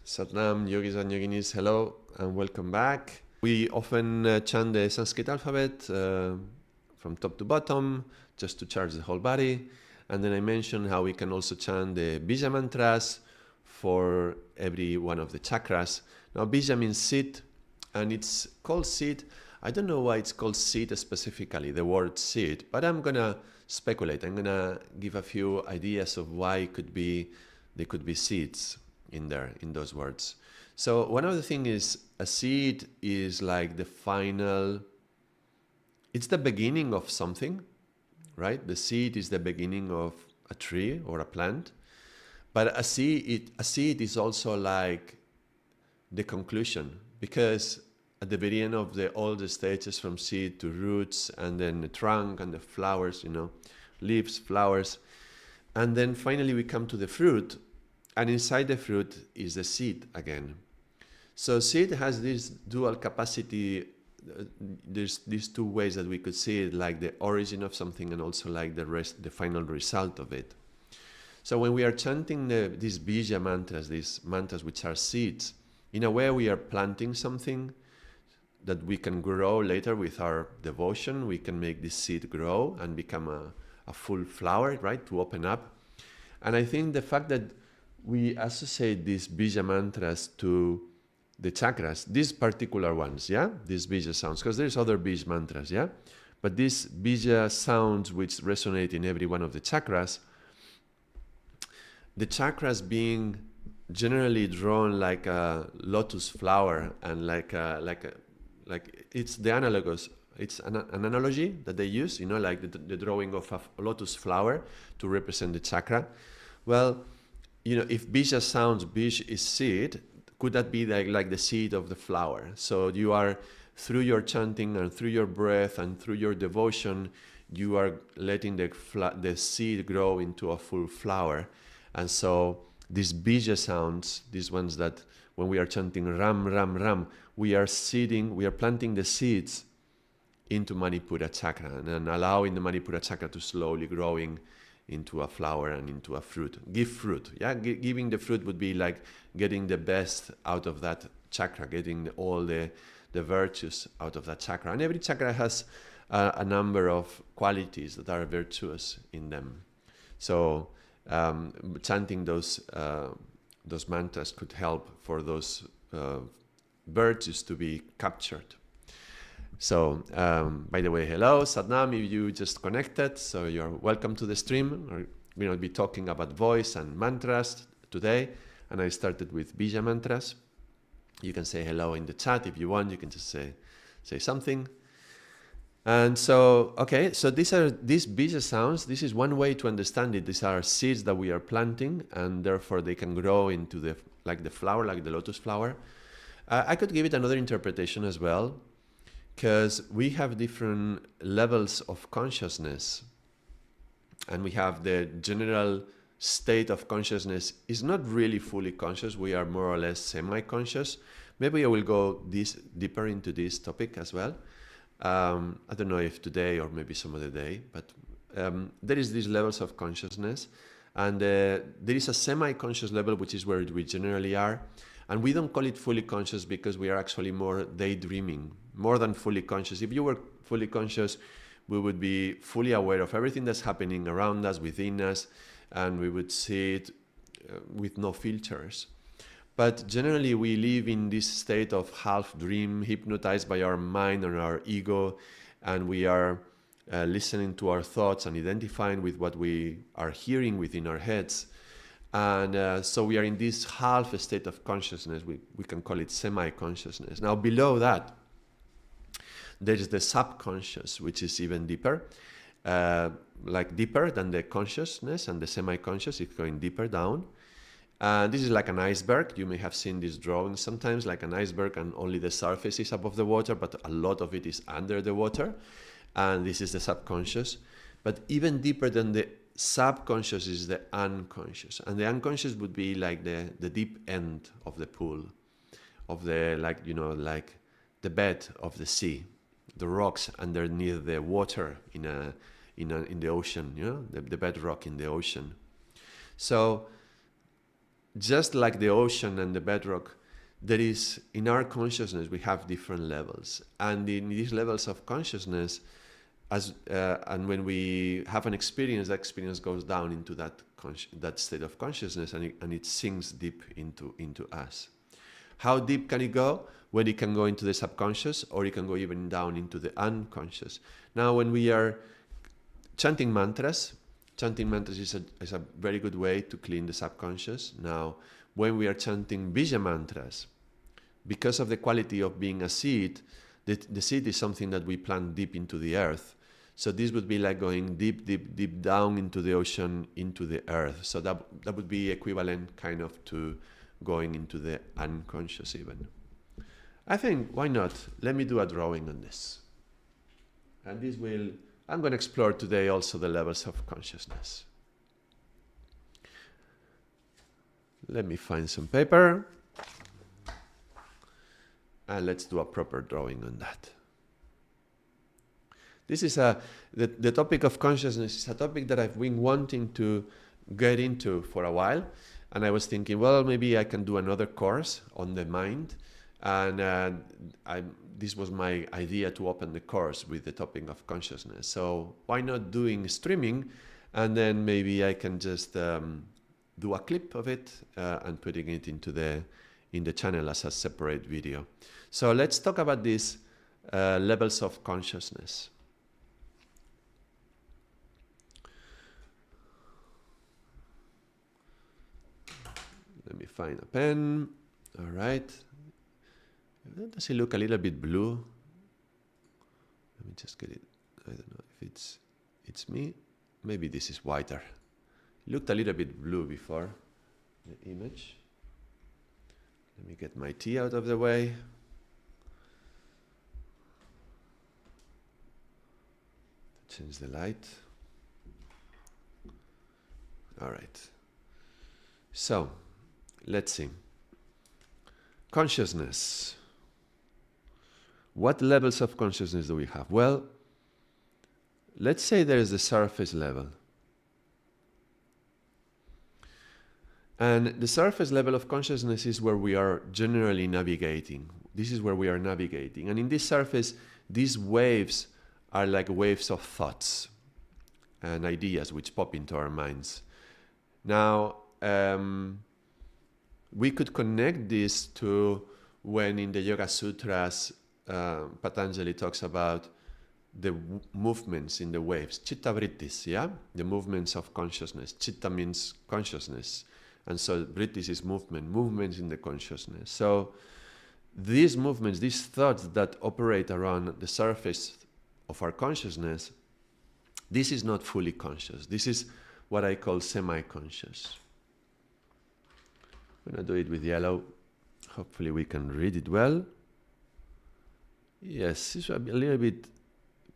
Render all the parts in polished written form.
Satnam, yogis and yoginis, hello and welcome back. We often chant the Sanskrit alphabet from top to bottom, just to charge the whole body. And then I mentioned how we can also chant the Bija mantras for every one of the chakras. Now, Bija means seed, and it's called seed. I don't know why it's called seed specifically, the word seed, but I'm going to speculate. I'm going to give a few ideas of why they could be seeds in there, in those words. So one of the things is a seed is like the final, it's the beginning of something, right? The seed is the beginning of a tree or a plant, but a seed is also like the conclusion, because at the beginning of all the stages from seed to roots and then the trunk and the flowers, leaves, flowers, and then finally we come to the fruit. And inside the fruit is the seed again. So seed has this dual capacity. There's these two ways that we could see it, like the origin of something and also like the final result of it. So when we are chanting these Bija mantras, these mantras which are seeds, in a way we are planting something that we can grow later with our devotion. We can make this seed grow and become a full flower, right, to open up. And I think the fact that we associate these Bija mantras to the chakras, these particular ones, these Bija sounds, because there's other Bija mantras, but these Bija sounds which resonate in every one of the chakras being generally drawn like a lotus flower, and like it's the analogous. It's an analogy that they use, like the drawing of a lotus flower to represent the chakra. Well, if Bija sounds, Bij is seed, could that be like the seed of the flower? So you are, through your chanting and through your breath and through your devotion, you are letting the seed grow into a full flower. And so these Bija sounds, these ones that when we are chanting Ram, Ram, Ram, we are planting the seeds into Manipura chakra and allowing the Manipura chakra to slowly growing into a flower and into a fruit. Give fruit. Giving the fruit would be like getting the best out of that chakra, getting all the virtues out of that chakra. And every chakra has a number of qualities that are virtuous in them. So chanting those mantras could help for those virtues to be captured. So, by the way, hello, Satnam, if you just connected, so you're welcome to the stream. We're going to be talking about voice and mantras today, and I started with Bija mantras. You can say hello in the chat if you want. You can just say something. And so, okay, so these Bija sounds. This is one way to understand it. These are seeds that we are planting, and therefore they can grow into the flower, like the lotus flower. I could give it another interpretation as well, because we have different levels of consciousness, and we have the general state of consciousness is not really fully conscious. We are more or less semi-conscious. Maybe I will go deeper into this topic as well. I don't know if today or maybe some other day, but there is these levels of consciousness, and there is a semi-conscious level, which is where we generally are. And we don't call it fully conscious because we are actually more daydreaming, more than fully conscious. If you were fully conscious, we would be fully aware of everything that's happening around us, within us, and we would see it with no filters. But generally, we live in this state of half dream, hypnotized by our mind and our ego, and we are listening to our thoughts and identifying with what we are hearing within our heads. And so we are in this half state of consciousness. We can call it semi-consciousness. Now, below that, there is the subconscious, which is even deeper, like deeper than the consciousness, and the semi-conscious is going deeper down. This is like an iceberg. You may have seen these drawings sometimes, like an iceberg, and only the surface is above the water, but a lot of it is under the water. And this is the subconscious. But even deeper than the subconscious is the unconscious, and the unconscious would be like the deep end of the pool, of the like the bed of the sea, the rocks underneath the water in the ocean, the bedrock in the ocean. So just like the ocean and the bedrock, there is, in our consciousness, we have different levels. And in these levels of consciousness, and when we have an experience, that experience goes down into that state of consciousness, and it sinks deep into us. How deep can it go? Well, it can go into the subconscious, or it can go even down into the unconscious. Now, when we are chanting mantras is a very good way to clean the subconscious. Now, when we are chanting bija mantras, because of the quality of being a seed, the seed is something that we plant deep into the earth. So this would be like going deep, deep, deep down into the ocean, into the earth. So that would be equivalent kind of to going into the unconscious even. I think, why not? Let me do a drawing on this. And I'm going to explore today also the levels of consciousness. Let me find some paper. And let's do a proper drawing on that. This is the topic of consciousness is a topic that I've been wanting to get into for a while. And I was thinking, well, maybe I can do another course on the mind. And this was my idea, to open the course with the topic of consciousness. So why not doing streaming? And then maybe I can just do a clip of it and putting it in the channel as a separate video. So let's talk about these levels of consciousness. Let me find a pen. All right. Does it look a little bit blue? Let me just get it. I don't know if it's me. Maybe this is whiter. It looked a little bit blue before the image. Let me get my tea out of the way. Change the light. All right. So, let's see. Consciousness. What levels of consciousness do we have? Well, let's say there is the surface level. And the surface level of consciousness is where we are generally navigating. This is where we are navigating. And in this surface, these waves are like waves of thoughts and ideas which pop into our minds. Now, we could connect this to when in the Yoga Sutras, Patanjali talks about the movements in the waves, chitta vrittis, yeah? The movements of consciousness. Chitta means consciousness. And so vrittis is movements in the consciousness. So these movements, these thoughts that operate around the surface of our consciousness, this is not fully conscious. This is what I call semi-conscious. I'm going to do it with yellow. Hopefully we can read it well. Yes, it's a little bit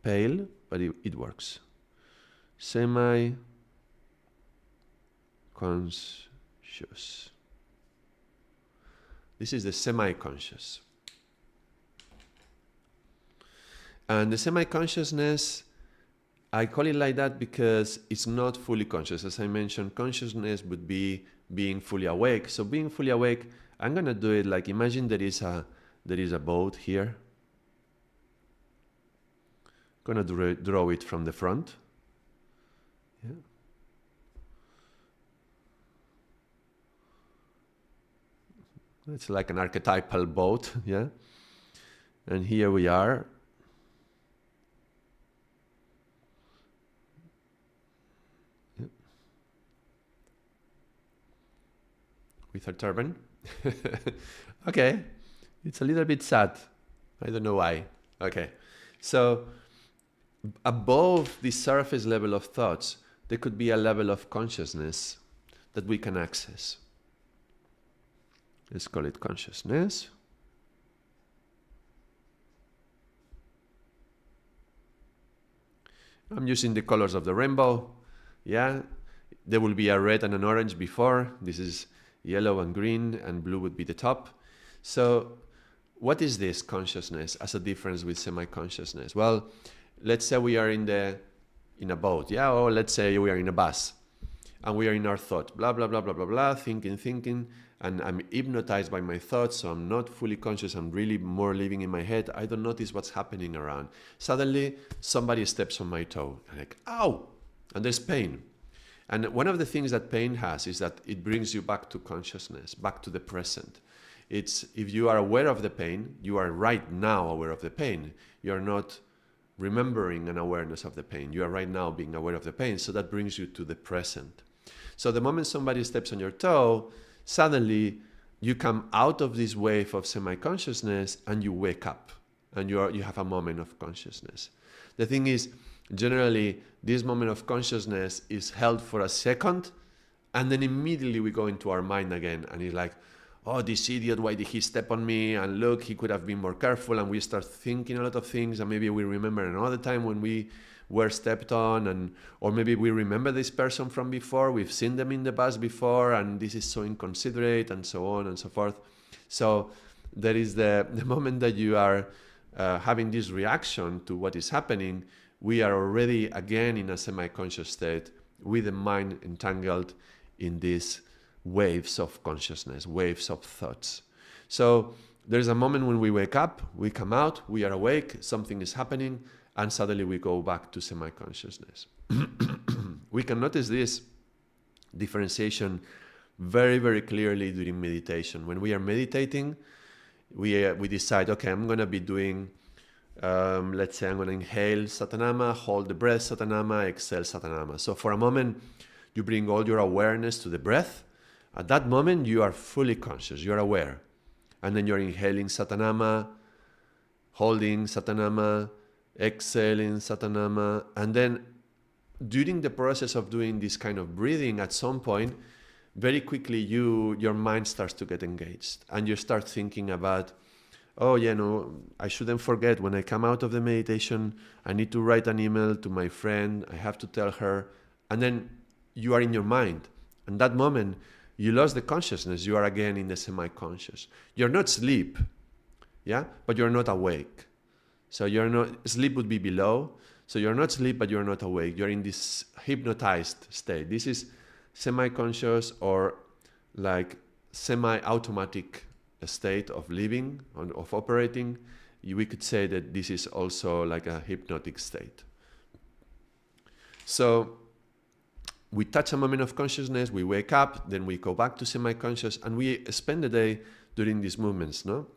pale, but it works. Semi-conscious. This is the semi-conscious. And the semi-consciousness, I call it like that because it's not fully conscious. As I mentioned, consciousness would be being fully awake. So being fully awake, I'm going to do it like, imagine there is a boat here. I'm going to draw it from the front. Yeah. It's like an archetypal boat, yeah? And here we are. Yeah. With a turban. Okay, it's a little bit sad. I don't know why. Okay, so above the surface level of thoughts, there could be a level of consciousness that we can access. Let's call it consciousness. I'm using the colors of the rainbow. Yeah, there will be a red and an orange before. This is yellow and green, and blue would be the top. So what is this consciousness as a difference with semi-consciousness? Well, let's say we are in a boat, yeah, or let's say we are in a bus. and we are in our thought, blah, blah, blah, blah, blah, blah, thinking, and I'm hypnotized by my thoughts, so I'm not fully conscious, I'm really more living in my head, I don't notice what's happening around. Suddenly, somebody steps on my toe, and like, ow, and there's pain. And one of the things that pain has is that it brings you back to consciousness, back to the present. It's, if you are aware of the pain, you are right now aware of the pain. You are not remembering an awareness of the pain. You are right now being aware of the pain, so that brings you to the present. So the moment somebody steps on your toe, suddenly you come out of this wave of semi-consciousness and you wake up, and you have a moment of consciousness. The thing is, generally, this moment of consciousness is held for a second, and then immediately we go into our mind again, and it's like, oh, this idiot, why did he step on me? And look, he could have been more careful. And we start thinking a lot of things, and maybe we remember another time when we were stepped on, or maybe we remember this person from before, we've seen them in the bus before, and this is so inconsiderate, and so on and so forth. So there is the moment that you are having this reaction to what is happening, we are already again in a semi-conscious state with the mind entangled in these waves of consciousness, waves of thoughts. So there's a moment when we wake up, we come out, we are awake, something is happening, and suddenly we go back to semi-consciousness. We can notice this differentiation very, very clearly during meditation. When we are meditating, we decide, okay, I'm going to be doing, let's say I'm going to inhale Satanama, hold the breath Satanama, exhale Satanama. So for a moment, you bring all your awareness to the breath. At that moment, you are fully conscious, you're aware. And then you're inhaling Satanama, holding Satanama, exhaling Satanama. And then during the process of doing this kind of breathing, at some point, very quickly, your mind starts to get engaged. And you start thinking about, oh, I shouldn't forget when I come out of the meditation, I need to write an email to my friend, I have to tell her. And then you are in your mind. And that moment, you lost the consciousness. You are again in the semi-conscious. You're not asleep, yeah, but you're not awake. So you're not, sleep would be below. So you're not asleep, but you're not awake. You're in this hypnotized state. This is semi-conscious or like semi-automatic state of living, of operating. We could say that this is also like a hypnotic state. So we touch a moment of consciousness, we wake up, then we go back to semi-conscious, and we spend the day during these movements, no?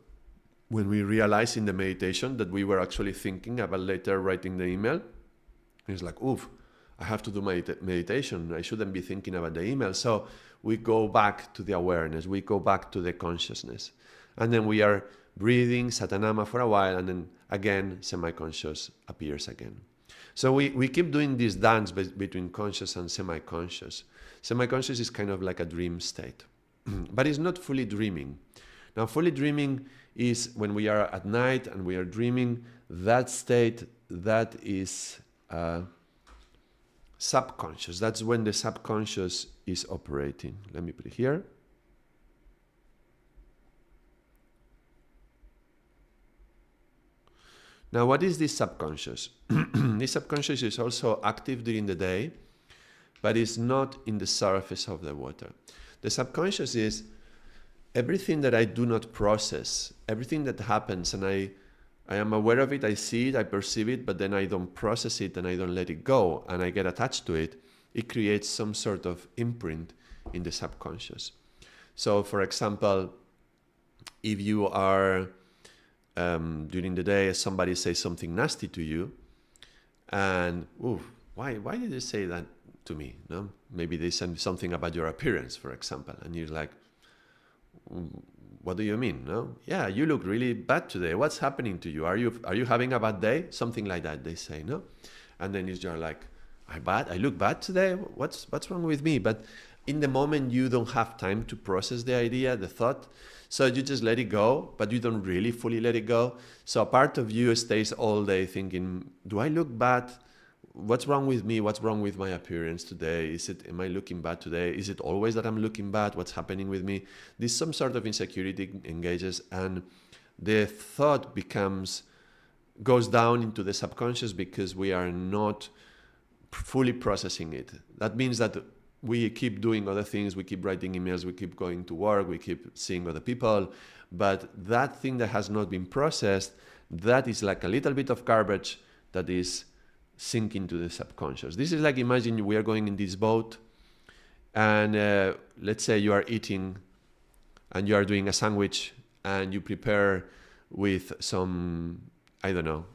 When we realize in the meditation that we were actually thinking about later writing the email, it's like, oof, I have to do my meditation. I shouldn't be thinking about the email. So we go back to the awareness, we go back to the consciousness. And then we are breathing Satanama for a while, and then again, semi-conscious appears again. So we keep doing this dance between conscious and semi-conscious. Semi-conscious is kind of like a dream state, but it's not fully dreaming. Now, fully dreaming is when we are at night and we are dreaming. That state, that is subconscious. That's when the subconscious is operating. Let me put it here. Now, what is this subconscious? This subconscious is also active during the day, but it's not in the surface of the water. The subconscious is everything that I do not process, everything that happens, and I am aware of it, I see it, I perceive it, but then I don't process it and I don't let it go, and I get attached to it. It creates some sort of imprint in the subconscious. So, for example, if you are during the day, somebody says something nasty to you, and why did they say that to me? No, maybe they said something about your appearance, for example, and you're like, what do you mean? No, yeah, you look really bad today. What's happening to you? Are you having a bad day? Something like that. They say, no, and then you're like, I look bad today. What's wrong with me? But in the moment, you don't have time to process the idea, the thought. So you just let it go, but you don't really fully let it go. So a part of you stays all day thinking, do I look bad? What's wrong with me? What's wrong with my appearance today? Am I looking bad today? Is it always that I'm looking bad? What's happening with me? This some sort of insecurity engages, and the thought goes down into the subconscious because we are not fully processing it. That means that we keep doing other things, we keep writing emails, we keep going to work, we keep seeing other people, but that thing that has not been processed, that is like a little bit of garbage that is sinking to the subconscious. This is like, imagine we are going in this boat, and let's say you are eating and you are doing a sandwich and you prepare with some, I don't know,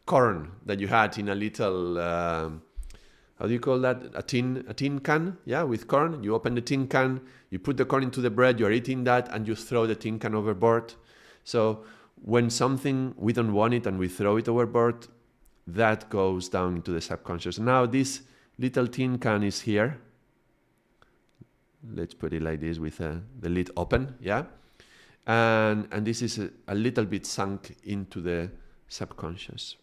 corn that you had in a little, how do you call that? A tin can, yeah, with corn. You open the tin can, you put the corn into the bread, you're eating that, and you throw the tin can overboard. So when something, we don't want it and we throw it overboard, that goes down into the subconscious. Now this little tin can is here. Let's put it like this with the lid open, yeah? And this is a little bit sunk into the subconscious.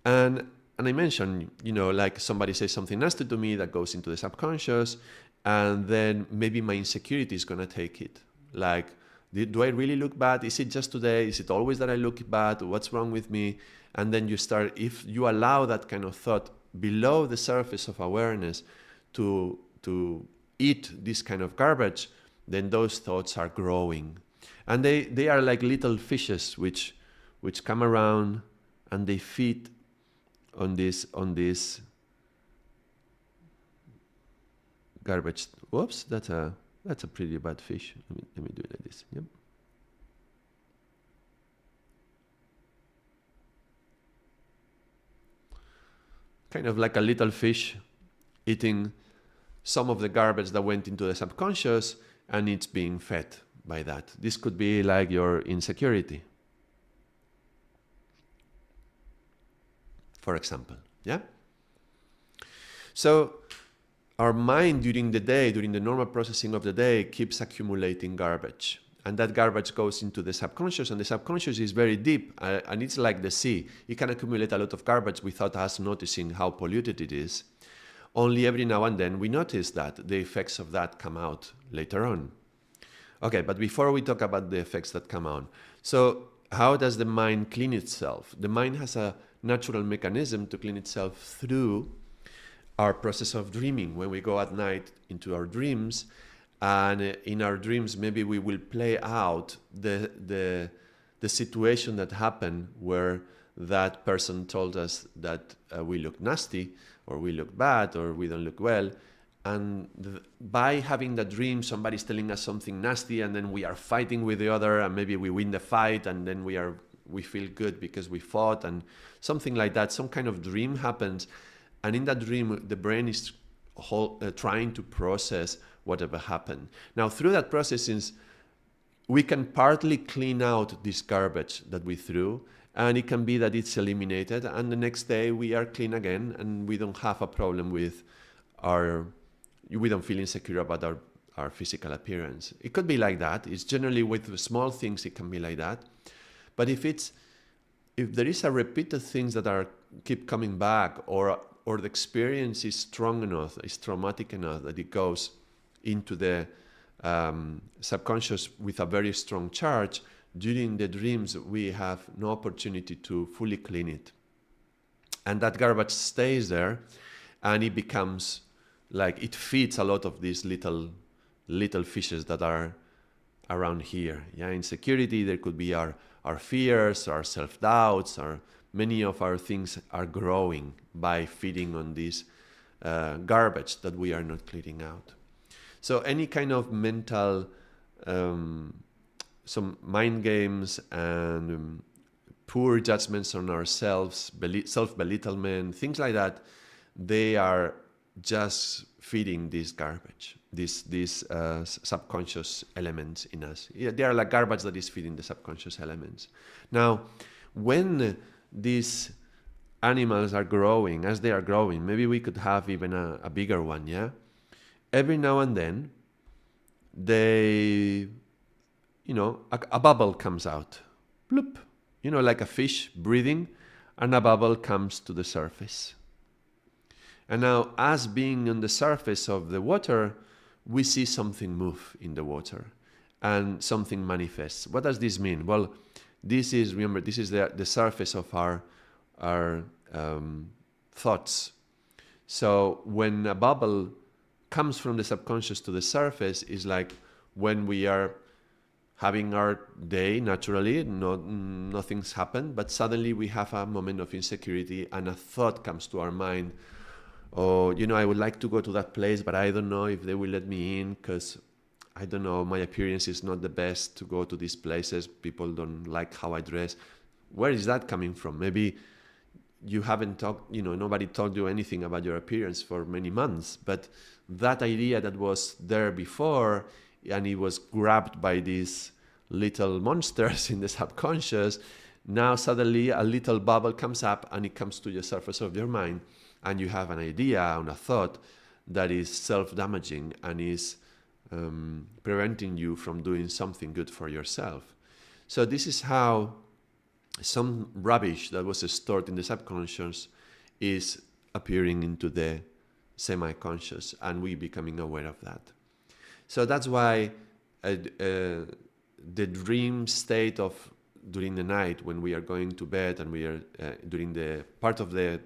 And I mentioned, like somebody says something nasty to me that goes into the subconscious, and then maybe my insecurity is going to take it. Like, do I really look bad? Is it just today? Is it always that I look bad? What's wrong with me? And then you start, if you allow that kind of thought below the surface of awareness to eat this kind of garbage, then those thoughts are growing. And they are like little fishes which come around and they feed on this garbage. Whoops, that's a pretty bad fish. Let me do it like this. Yep. Kind of like a little fish eating some of the garbage that went into the subconscious, and it's being fed by that. This could be like your insecurity, for example. Yeah? So our mind during the day, during the normal processing of the day, keeps accumulating garbage. And that garbage goes into the subconscious, and the subconscious is very deep, and it's like the sea. It can accumulate a lot of garbage without us noticing how polluted it is. Only every now and then we notice that the effects of that come out later on. Okay, but before we talk about the effects that come on, so how does the mind clean itself? The mind has a natural mechanism to clean itself through our process of dreaming. When we go at night into our dreams, and in our dreams maybe we will play out the situation that happened where that person told us that we look nasty, or we look bad, or we don't look well. And by having that dream, somebody's telling us something nasty, and then we are fighting with the other, and maybe we win the fight, and then we feel good because we fought, and something like that. Some kind of dream happens, and in that dream the brain is trying to process whatever happened. Now through that process, we can partly clean out this garbage that we threw, and it can be that it's eliminated, and the next day we are clean again, and we don't have a problem with we don't feel insecure about our physical appearance. It could be like that. It's generally with small things it can be like that. But if there is a repeated things that keep coming back, or the experience is strong enough, is traumatic enough that it goes into the subconscious with a very strong charge, during the dreams we have no opportunity to fully clean it. And that garbage stays there, and it becomes like, it feeds a lot of these little fishes that are around here. Yeah, insecurity, there could be our fears, our self-doubts, many of our things are growing by feeding on this garbage that we are not clearing out. So any kind of mental, some mind games and poor judgments on ourselves, self-belittlement, things like that, they are just feeding this garbage, these subconscious elements in us. Yeah, they are like garbage that is feeding the subconscious elements. Now, when these animals are growing, as they are growing, maybe we could have even a bigger one, yeah? Every now and then, a bubble comes out. Bloop. Like a fish breathing, and a bubble comes to the surface. And now, us being on the surface of the water, we see something move in the water, and something manifests. What does this mean? Well, this is the surface of our thoughts. So when a bubble comes from the subconscious to the surface, is like when we are having our day naturally, nothing's happened, but suddenly we have a moment of insecurity and a thought comes to our mind. Oh, I would like to go to that place, but I don't know if they will let me in because I don't know, my appearance is not the best to go to these places. People don't like how I dress. Where is that coming from? Maybe you haven't talked, nobody told you anything about your appearance for many months, but that idea that was there before, and it was grabbed by these little monsters in the subconscious, now suddenly a little bubble comes up and it comes to the surface of your mind, and you have an idea and a thought that is self-damaging and is preventing you from doing something good for yourself. So this is how some rubbish that was stored in the subconscious is appearing into the semi-conscious, and we becoming aware of that. So that's why the dream state of during the night, when we are going to bed and we are during the part of the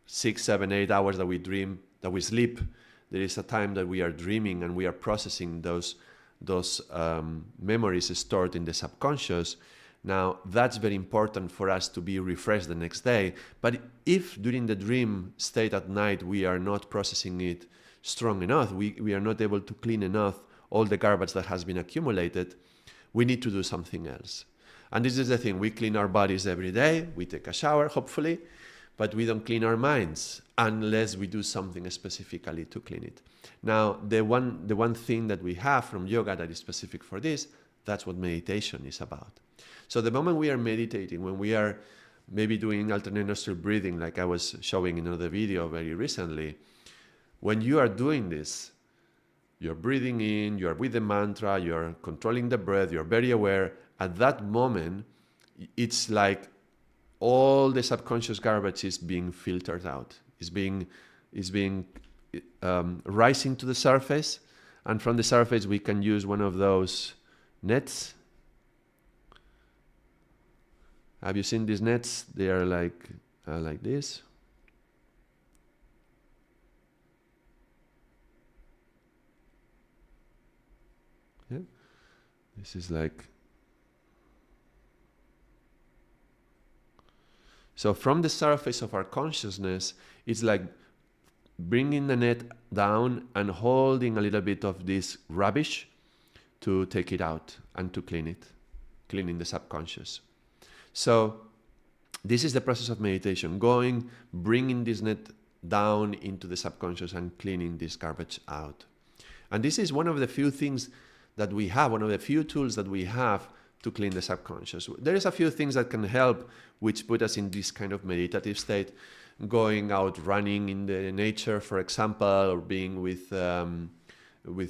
6, 7, 8 hours that we dream, that we sleep, there is a time that we are dreaming and we are processing those memories stored in the subconscious. Now, that's very important for us to be refreshed the next day. But if during the dream state at night we are not processing it strong enough, we are not able to clean enough all the garbage that has been accumulated, we need to do something else. And this is the thing, we clean our bodies every day, we take a shower, hopefully, but we don't clean our minds unless we do something specifically to clean it. Now, the one thing that we have from yoga that is specific for this, that's what meditation is about. So the moment we are meditating, when we are maybe doing alternate nostril breathing, like I was showing in another video very recently, when you are doing this, you're breathing in, you're with the mantra, you're controlling the breath, you're very aware. At that moment, it's like all the subconscious garbage is being filtered out, is being rising to the surface, and from the surface we can use one of those nets. Have you seen these nets? They are like this. Yeah, this is like. So from the surface of our consciousness, it's like bringing the net down and holding a little bit of this rubbish to take it out and to clean it, cleaning the subconscious. So this is the process of meditation, bringing this net down into the subconscious and cleaning this garbage out. And this is one of the few things that we have, one of the few tools that we have to clean the subconscious. There is a few things that can help, which put us in this kind of meditative state, going out running in the nature, for example, or being with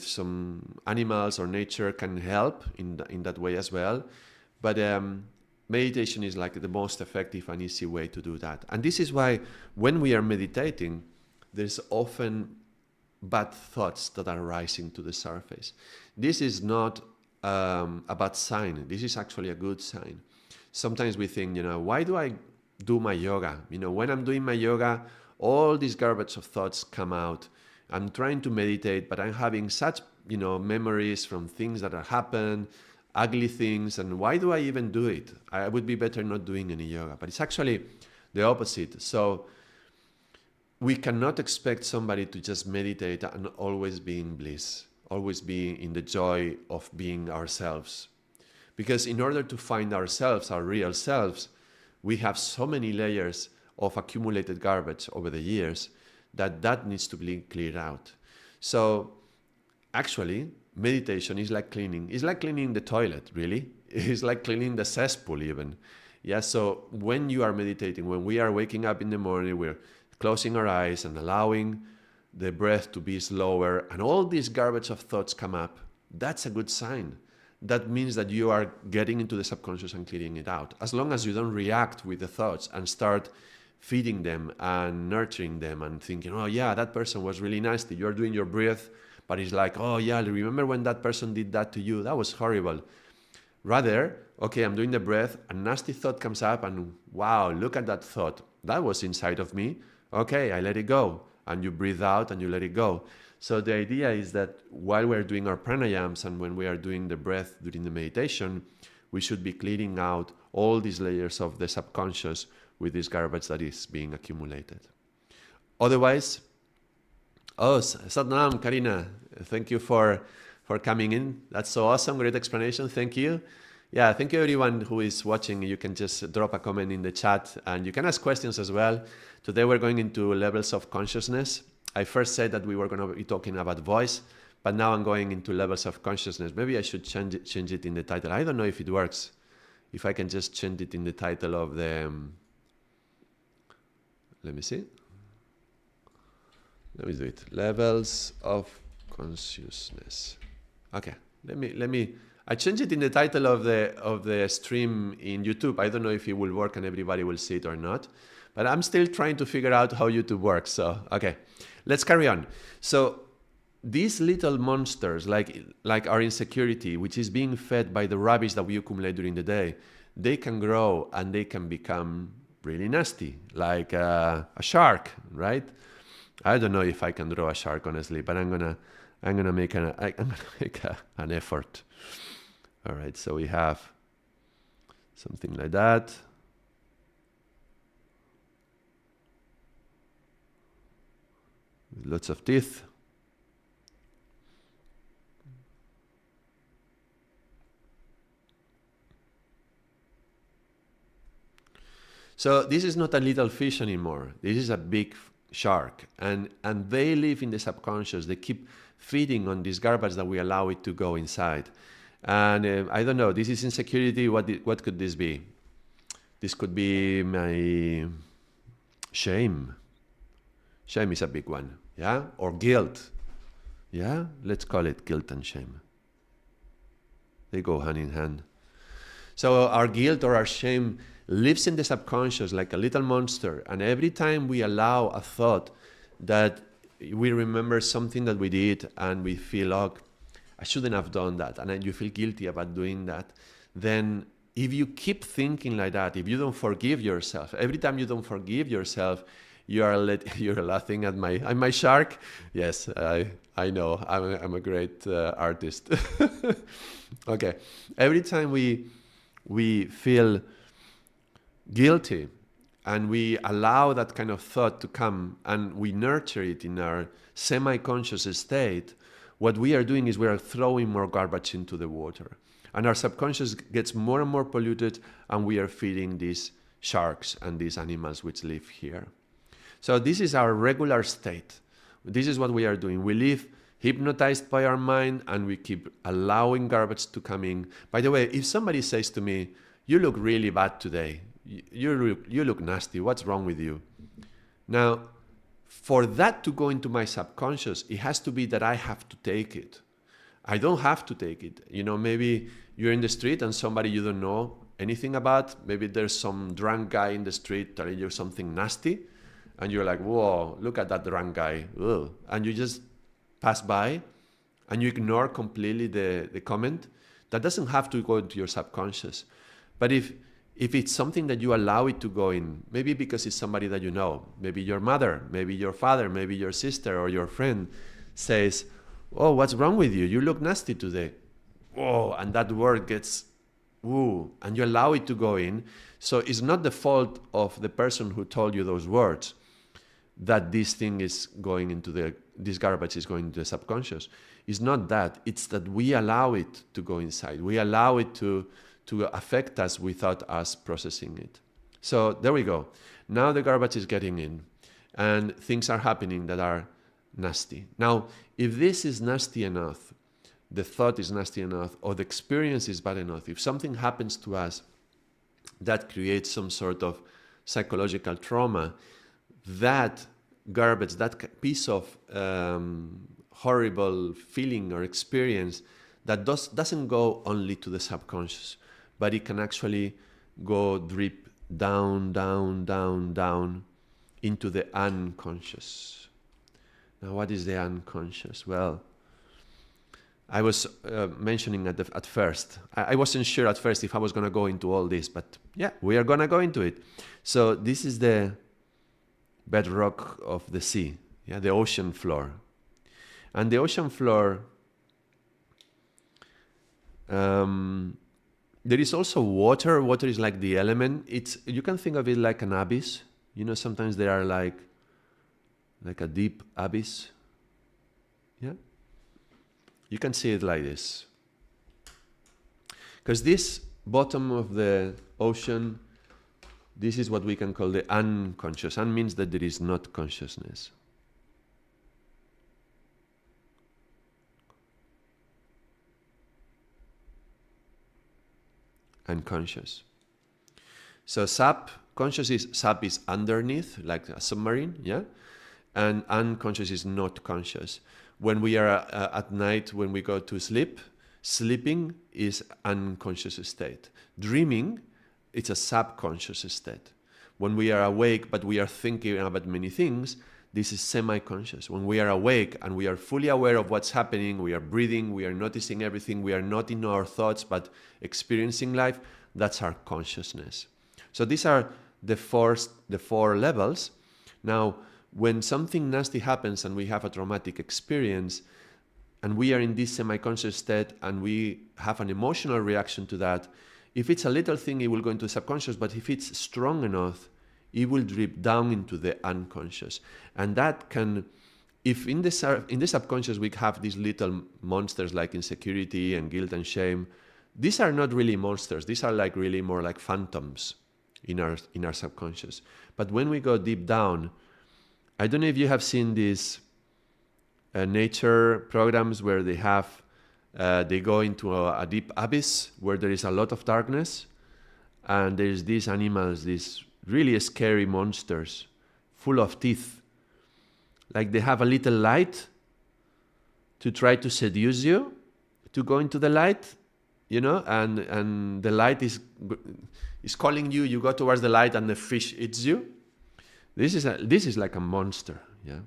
some animals or nature can help in that way as well. But meditation is like the most effective and easy way to do that. And this is why when we are meditating, there's often bad thoughts that are rising to the surface. This is not a bad sign. This is actually a good sign. Sometimes we think, why do I do my yoga? When I'm doing my yoga, all these garbage of thoughts come out. I'm trying to meditate, but I'm having such, memories from things that have happened, ugly things, and why do I even do it? I would be better not doing any yoga. But it's actually the opposite. So we cannot expect somebody to just meditate and always be in bliss, always be in the joy of being ourselves. Because in order to find ourselves, our real selves, we have so many layers of accumulated garbage over the years that needs to be cleared out. So actually, meditation is like cleaning. It's like cleaning the toilet, really. It's like cleaning the cesspool even. Yeah, so when you are meditating, when we are waking up in the morning, we're closing our eyes and allowing the breath to be slower, and all these garbage of thoughts come up, that's a good sign. That means that you are getting into the subconscious and clearing it out. As long as you don't react with the thoughts and start feeding them and nurturing them and thinking, oh yeah, that person was really nasty. You're doing your breath, but it's like, oh yeah, remember when that person did that to you? That was horrible. Rather, okay, I'm doing the breath, a nasty thought comes up and wow, look at that thought. That was inside of me. Okay, I let it go. and you breathe out and you let it go. So the idea is that while we're doing our pranayams and when we are doing the breath during the meditation, we should be cleaning out all these layers of the subconscious with this garbage that is being accumulated. Otherwise, Satnam, Karina, thank you for coming in. That's so awesome, great explanation, thank you. Yeah, thank you everyone who is watching. You can just drop a comment in the chat and you can ask questions as well. Today we're going into levels of consciousness. I first said that we were going to be talking about voice, but now I'm going into levels of consciousness. Maybe I should change it in the title. I don't know if it works. If I can just change it in the title of the... let me see. Let me do it. Levels of consciousness. Okay. Let me. I changed it in the title of the stream in YouTube. I don't know if it will work and everybody will see it or not, but I'm still trying to figure out how YouTube works. So okay, let's carry on. So these little monsters, like our insecurity, which is being fed by the rubbish that we accumulate during the day, they can grow and they can become really nasty, like a shark, right? I don't know if I can draw a shark honestly, but I'm gonna make an effort. All right, so we have something like that. With lots of teeth. So this is not a little fish anymore. This is a big shark, and they live in the subconscious. They keep feeding on this garbage that we allow it to go inside. And I don't know, this is insecurity. What could this be? This could be my shame. Shame is a big one, yeah? Or guilt, yeah? Let's call it guilt and shame. They go hand in hand. So our guilt or our shame lives in the subconscious like a little monster, and every time we allow a thought that we remember something that we did and we feel, oh, I shouldn't have done that, and then you feel guilty about doing that, then if you keep thinking like that, if you don't forgive yourself, every time you don't forgive yourself, you're laughing at my shark. Yes, I know, I'm a great artist. Okay, every time we feel guilty and we allow that kind of thought to come and we nurture it in our semi-conscious state, what we are doing is we are throwing more garbage into the water. And our subconscious gets more and more polluted, and we are feeding these sharks and these animals which live here. So this is our regular state. This is what we are doing. We live hypnotized by our mind, and we keep allowing garbage to come in. By the way, if somebody says to me, you look really bad today, you look nasty, what's wrong with you? Now, for that to go into my subconscious, it has to be that I have to take it. I don't have to take it. You know, maybe you're in the street and somebody you don't know anything about, maybe there's some drunk guy in the street telling you something nasty, and you're like, whoa, look at that drunk guy. Ugh. And you just pass by and you ignore completely the comment. That doesn't have to go into your subconscious. But if it's something that you allow it to go in, maybe because it's somebody that you know, maybe your mother, maybe your father, maybe your sister or your friend says, oh, what's wrong with you? You look nasty today. Oh, and that word gets, ooh, and you allow it to go in. So it's not the fault of the person who told you those words that this thing is going into this garbage is going into the subconscious. It's not that. It's that we allow it to go inside. We allow it to affect us without us processing it. So there we go. Now the garbage is getting in and things are happening that are nasty. Now, if this is nasty enough, the thought is nasty enough, or the experience is bad enough, if something happens to us that creates some sort of psychological trauma, that garbage, that piece of horrible feeling or experience, that doesn't go only to the subconscious, but it can actually go drip down, down, down, down into the unconscious. Now, what is the unconscious? Well, I was mentioning at first, I wasn't sure at first if I was going to go into all this, but yeah, we are going to go into it. So this is the bedrock of the sea. yeah, the ocean floor. And the ocean floor, there is also water. Water is like the element. You can think of it like an abyss. You know, sometimes there are like a deep abyss. Yeah? You can see it like this. Because this bottom of the ocean, this is what we can call the unconscious. Un means that there is not consciousness. Unconscious. So conscious is underneath, like a submarine, yeah? And unconscious is not conscious. When we are at night, when we go to sleep, sleeping is unconscious state. Dreaming, it's a subconscious state. When we are awake, but we are thinking about many things, this is semi-conscious. When we are awake and we are fully aware of what's happening, we are breathing, we are noticing everything, we are not in our thoughts, but experiencing life, that's our consciousness. So these are the four levels. Now, when something nasty happens and we have a traumatic experience, and we are in this semi-conscious state and we have an emotional reaction to that, if it's a little thing, it will go into subconscious, but if it's strong enough, it will drip down into the unconscious. And that can, if in the subconscious we have these little monsters like insecurity and guilt and shame, these are not really monsters. These are like really more like phantoms in our subconscious. But when we go deep down, I don't know if you have seen these nature programs where they go into a deep abyss where there is a lot of darkness, and there's these animals, these really scary monsters full of teeth. Like they have a little light to try to seduce you to go into the light, you know, and the light is calling you, you go towards the light and the fish eats you. This is like a monster, yeah.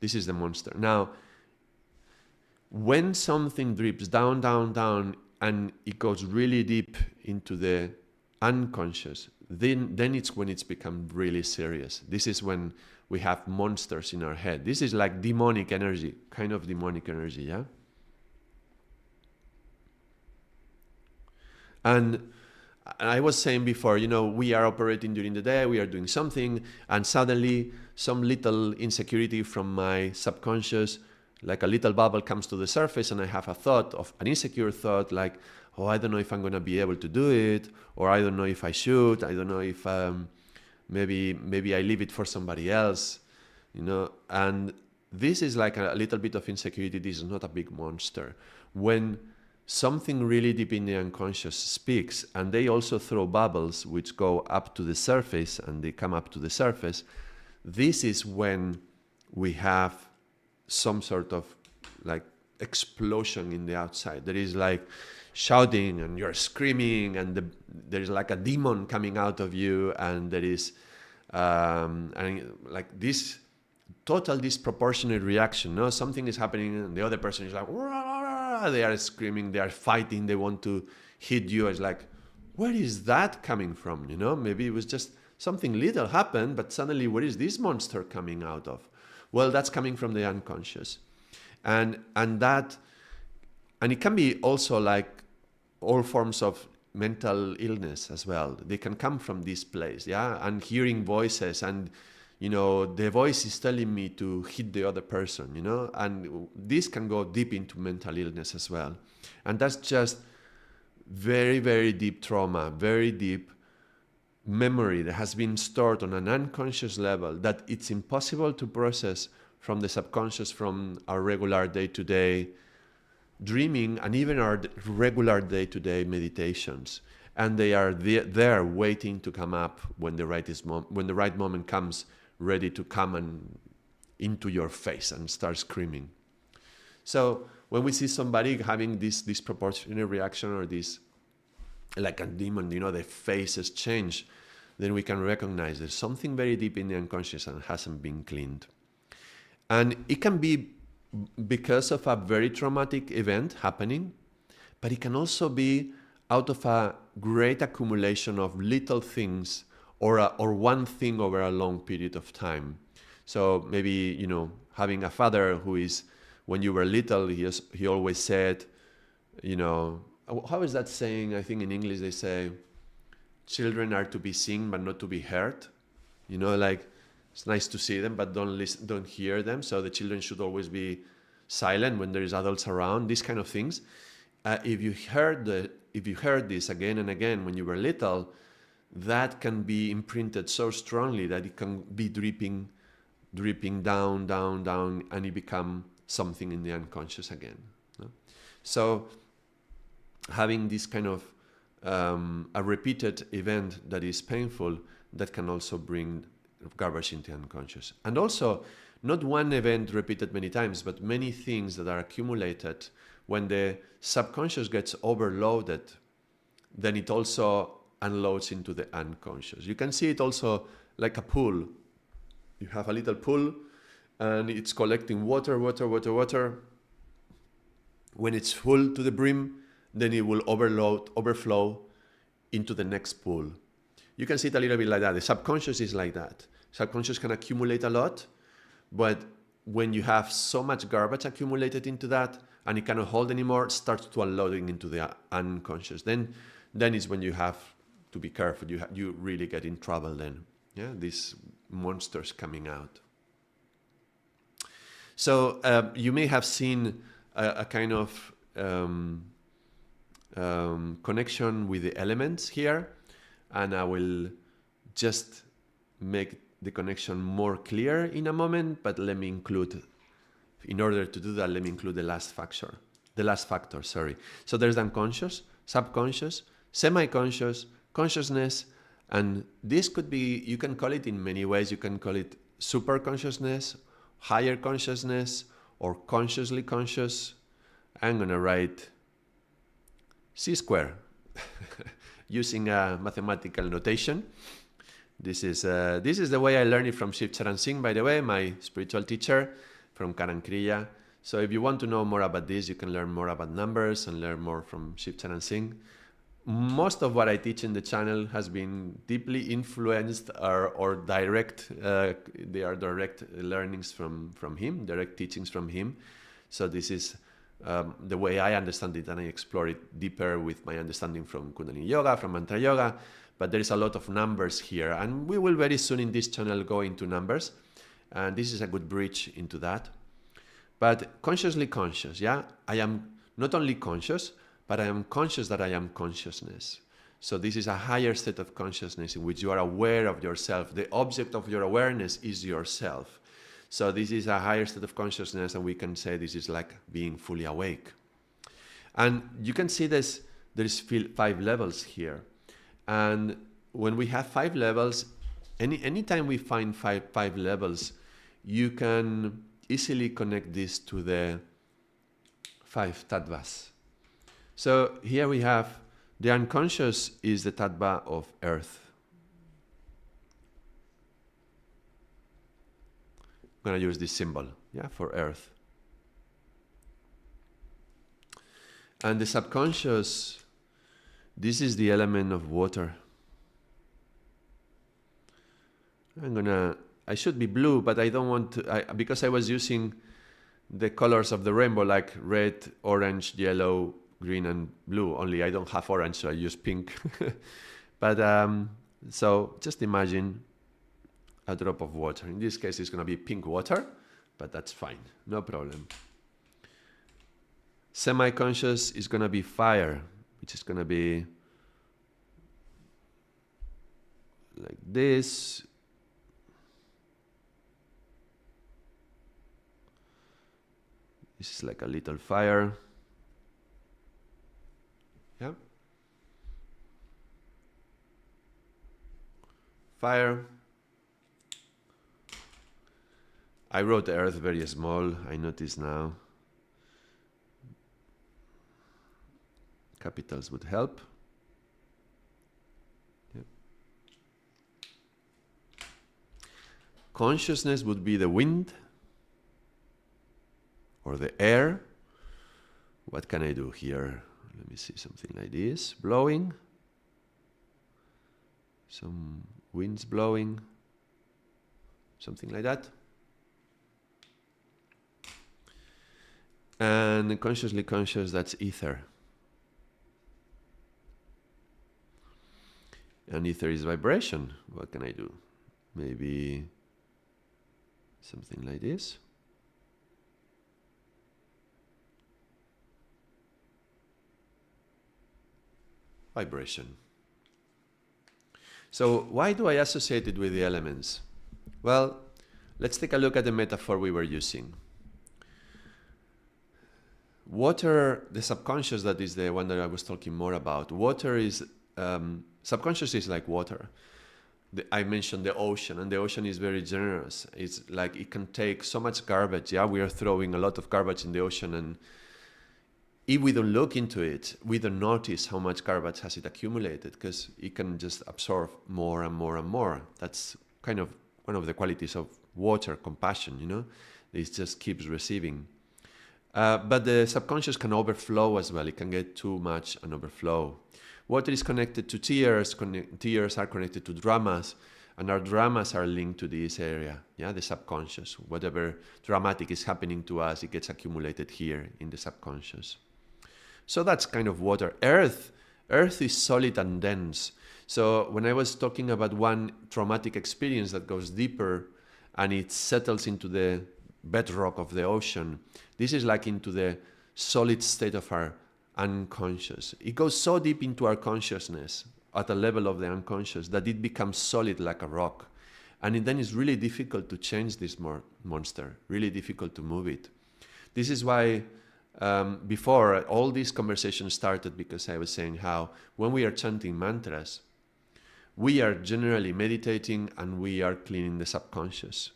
This is the monster. Now, when something drips down, down, down, and it goes really deep into the unconscious, then it's when it's become really serious. This is when we have monsters in our head. This is like demonic energy, kind of demonic energy, yeah? And I was saying before, you know, we are operating during the day, we are doing something, and suddenly some little insecurity from my subconscious, like a little bubble comes to the surface, and I have a thought of an insecure thought like, oh, I don't know if I'm going to be able to do it, or I don't know if I should, I don't know if maybe I leave it for somebody else, you know. And this is like a little bit of insecurity. This is not a big monster. When something really deep in the unconscious speaks, and they also throw bubbles which go up to the surface, and they come up to the surface, this is when we have some sort of like explosion in the outside. There is like shouting and you're screaming, and there is like a demon coming out of you, and there is and like this total disproportionate reaction. No, something is happening and the other person is like, they are screaming, they are fighting, they want to hit you. It's like, where is that coming from? You know, maybe it was just something little happened, but suddenly where is this monster coming out of? Well, that's coming from the unconscious. And it can be also like all forms of mental illness as well. They can come from this place, yeah? And hearing voices, and you know, the voice is telling me to hit the other person, you know, and this can go deep into mental illness as well. And that's just very, very deep trauma, very deep memory that has been stored on an unconscious level that it's impossible to process from the subconscious, from our regular day-to-day dreaming, and even our regular day-to-day meditations. And they are there waiting to come up when the right moment comes, ready to come and into your face and start screaming. So when we see somebody having this disproportionate reaction, or this like a demon, you know, the faces change, then we can recognize there's something very deep in the unconscious and hasn't been cleaned. And it can be because of a very traumatic event happening, but it can also be out of a great accumulation of little things or one thing over a long period of time. So maybe, you know, having a father who is, when you were little, he always said, you know, how is that saying? I think in English they say, children are to be seen but not to be heard. You know, like, it's nice to see them, but don't listen, don't hear them. So the children should always be silent when there is adults around. These kind of things. If you heard this again and again when you were little, that can be imprinted so strongly that it can be dripping down, and it become something in the unconscious again. No? So having this kind of a repeated event that is painful, that can also bring garbage into the unconscious. And also, not one event repeated many times, but many things that are accumulated. When the subconscious gets overloaded, then it also unloads into the unconscious. You can see it also like a pool. You have a little pool and it's collecting water. When it's full to the brim, then it will overflow into the next pool. You can see it a little bit like that. The subconscious is like that. Subconscious can accumulate a lot, but when you have so much garbage accumulated into that and it cannot hold anymore, it starts to unloading into the unconscious. Then is when you have to be careful. You really get in trouble then. Yeah, these monsters coming out. So you may have seen a kind of connection with the elements here, and I will just make the connection more clear in a moment, but let me include, in order to do that, let me include the last factor, sorry. So there's the unconscious, subconscious, semi-conscious, consciousness, and this could be, you can call it in many ways. You can call it super consciousness, higher consciousness, or consciously conscious. I'm gonna write C square using a mathematical notation. This is the way I learned it from Satsang Singh, by the way, my spiritual teacher from Karan Kriya. So if you want to know more about this, you can learn more about numbers and learn more from Satsang Singh. Most of what I teach in the channel has been deeply influenced or direct, they are direct learnings from him, direct teachings from him. So this is the way I understand it, and I explore it deeper with my understanding from Kundalini Yoga, from Mantra Yoga. But there is a lot of numbers here, and we will very soon in this channel go into numbers, and this is a good bridge into that. But consciously conscious, yeah? I am not only conscious, but I am conscious that I am consciousness. So this is a higher state of consciousness in which you are aware of yourself. The object of your awareness is yourself. So this is a higher state of consciousness, and we can say this is like being fully awake. And you can see this, there's 5 levels here. And when we have 5 levels, anytime we find five levels, you can easily connect this to the 5 tattvas. So here we have the unconscious is the tattva of earth. I'm going to use this symbol, yeah, for earth. And the subconscious, this is the element of water. I should be blue, but I don't want to, because I was using the colors of the rainbow, like red, orange, yellow, green, and blue. Only I don't have orange, so I use pink. But so just imagine a drop of water. In this case, it's going to be pink water, but that's fine, no problem. Semi-conscious is going to be fire, which is going to be like this. This is like a little fire. Yeah. Fire. I wrote the earth very small, I notice now. Capitals would help. Yeah. Consciousness would be the wind or the air. What can I do here? Let me see something like this. Blowing. some winds blowing, something like that. And consciously conscious, that's ether. And ether is vibration. What can I do? Maybe something like this. Vibration. So why do I associate it with the elements? Well, let's take a look at the metaphor we were using. Water, the subconscious, that is the one that I was talking more about. Water is, subconscious is like water. I mentioned the ocean, and the ocean is very generous. It's like it can take so much garbage. Yeah, we are throwing a lot of garbage in the ocean, and if we don't look into it, we don't notice how much garbage has it accumulated, because it can just absorb more and more and more. That's kind of one of the qualities of water, compassion, you know? It just keeps receiving. But the subconscious can overflow as well. It can get too much and overflow. Water is connected to tears. Tears are connected to dramas, and our dramas are linked to this area, yeah, the subconscious. Whatever dramatic is happening to us, it gets accumulated here in the subconscious. So that's kind of water. Earth is solid and dense. So when I was talking about one traumatic experience that goes deeper and it settles into the bedrock of the ocean, this is like into the solid state of our unconscious. It goes so deep into our consciousness at the level of the unconscious that it becomes solid like a rock. And then it's really difficult to change this monster, really difficult to move it. This is why before all this conversation started, because I was saying how when we are chanting mantras, we are generally meditating and we are cleaning the subconscious.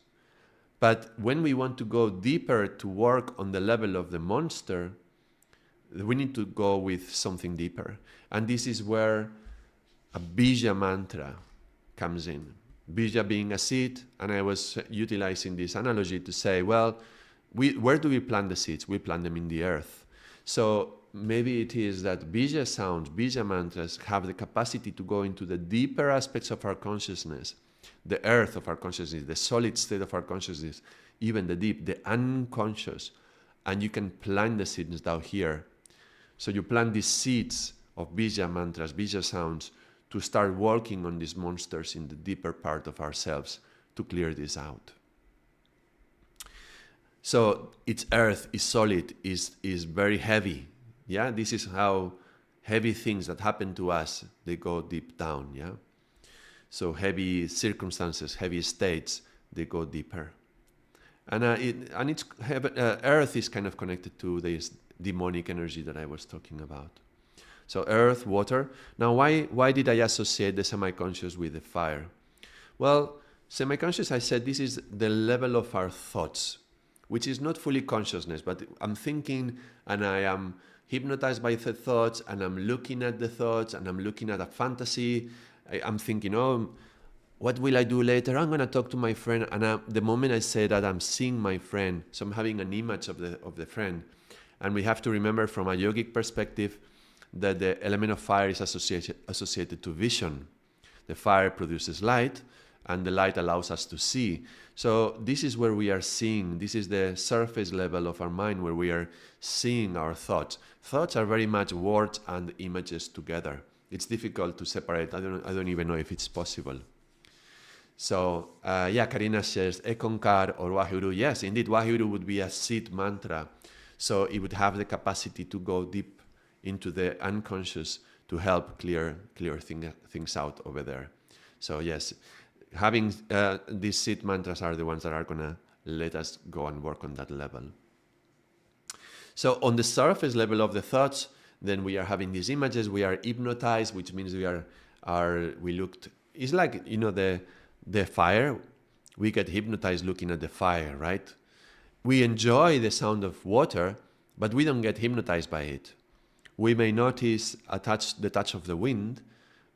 But when we want to go deeper to work on the level of the monster, we need to go with something deeper. And this is where a bija mantra comes in. Bija being a seed, and I was utilizing this analogy to say, well, where do we plant the seeds? We plant them in the earth. So maybe it is that bija sounds, bija mantras have the capacity to go into the deeper aspects of our consciousness, the earth of our consciousness, the solid state of our consciousness, even the deep, the unconscious. And you can plant the seeds down here. So you plant these seeds of bija mantras, bija sounds, to start working on these monsters in the deeper part of ourselves to clear this out. So its earth is solid, is very heavy. Yeah, this is how heavy things that happen to us, they go deep down. Yeah, so heavy circumstances, heavy states, they go deeper. And earth is kind of connected to this demonic energy that I was talking about. So earth, water. Now, why did I associate the semi-conscious with the fire? Well, semi-conscious, I said, this is the level of our thoughts, which is not fully consciousness, but I'm thinking and I am hypnotized by the thoughts, and I'm looking at the thoughts, and I'm looking at a fantasy. I'm thinking, oh, what will I do later? I'm going to talk to my friend. And the moment I say that, I'm seeing my friend. So I'm having an image of the friend. And we have to remember from a yogic perspective that the element of fire is associated to vision. The fire produces light, and the light allows us to see. So this is where we are seeing. This is the surface level of our mind where we are seeing our thoughts. Thoughts are very much words and images together. It's difficult to separate. I don't even know if it's possible. So Karina says Ekonkar or Waheguru. Yes, indeed, Waheguru would be a seed mantra. So it would have the capacity to go deep into the unconscious to help clear things out over there. So yes, having these seed mantras are the ones that are going to let us go and work on that level. So on the surface level of the thoughts, then we are having these images, we are hypnotized, which means we looked, it's like, the fire, we get hypnotized looking at the fire, right? We enjoy the sound of water, but we don't get hypnotized by it. We may notice the touch of the wind,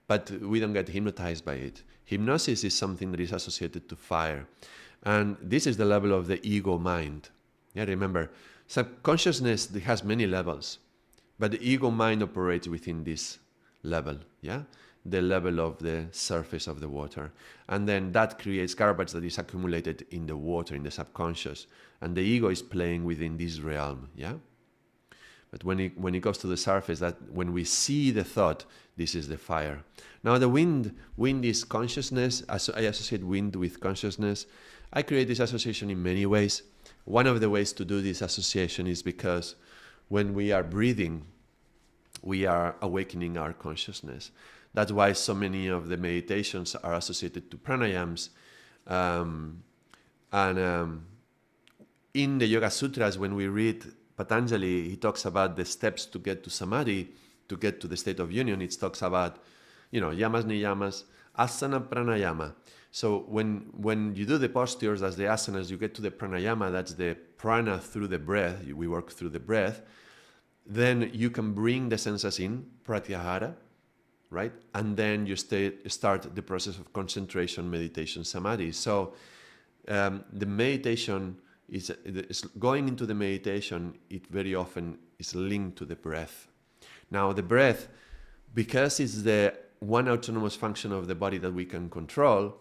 but we don't get hypnotized by it. Hypnosis is something that is associated to fire. And this is the level of the ego mind. Yeah, remember, subconsciousness has many levels, but the ego mind operates within this level. Yeah, the level of the surface of the water. And then that creates garbage that is accumulated in the water, in the subconscious. And the ego is playing within this realm, yeah? But when it goes to the surface, that when we see the thought, this is the fire. Now the wind is consciousness. I associate wind with consciousness. I create this association in many ways. One of the ways to do this association is because when we are breathing, we are awakening our consciousness. That's why so many of the meditations are associated to pranayams. In the Yoga Sutras, when we read Patanjali, he talks about the steps to get to samadhi, to get to the state of union. It talks about, yamas, niyamas, asana, pranayama. So when you do the postures as the asanas, you get to the pranayama, that's the prana through the breath, we work through the breath, then you can bring the senses in, pratyahara, right? And then you start the process of concentration, meditation, samadhi. So the meditation is going into the meditation, it very often is linked to the breath. Now the breath, because it's the one autonomous function of the body that we can control,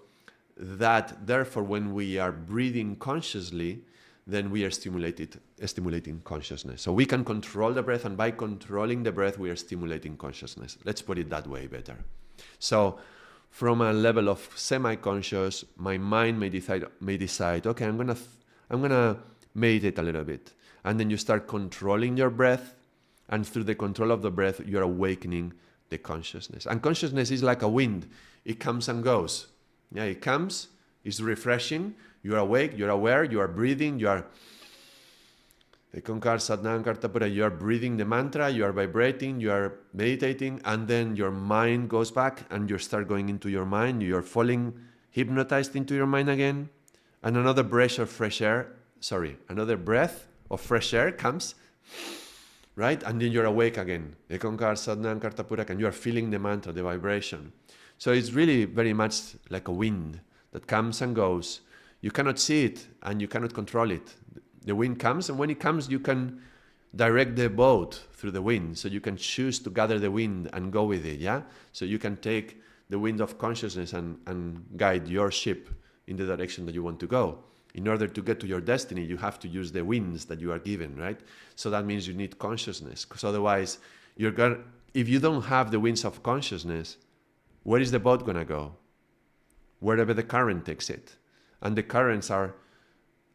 that therefore when we are breathing consciously, then we are stimulating consciousness. So we can control the breath, and by controlling the breath, we are stimulating consciousness. Let's put it that way better. So from a level of semi-conscious, my mind may decide, okay, I'm gonna meditate a little bit. And then you start controlling your breath, and through the control of the breath, you're awakening the consciousness. And consciousness is like a wind. It comes and goes. Yeah, it comes, it's refreshing, you are awake, you're aware, you are breathing, you are you are breathing the mantra, you are vibrating, you are meditating, and then your mind goes back and you start going into your mind, you're falling hypnotized into your mind again, and another breath of fresh air comes, right? And then you're awake again. And you are feeling the mantra, the vibration. So it's really very much like a wind that comes and goes. You cannot see it and you cannot control it. The wind comes, and when it comes, you can direct the boat through the wind. So you can choose to gather the wind and go with it, yeah? So you can take the wind of consciousness and guide your ship in the direction that you want to go. In order to get to your destiny, you have to use the winds that you are given, right? So that means you need consciousness, because otherwise, if you don't have the winds of consciousness, where is the boat going to go? Wherever the current takes it. And the currents are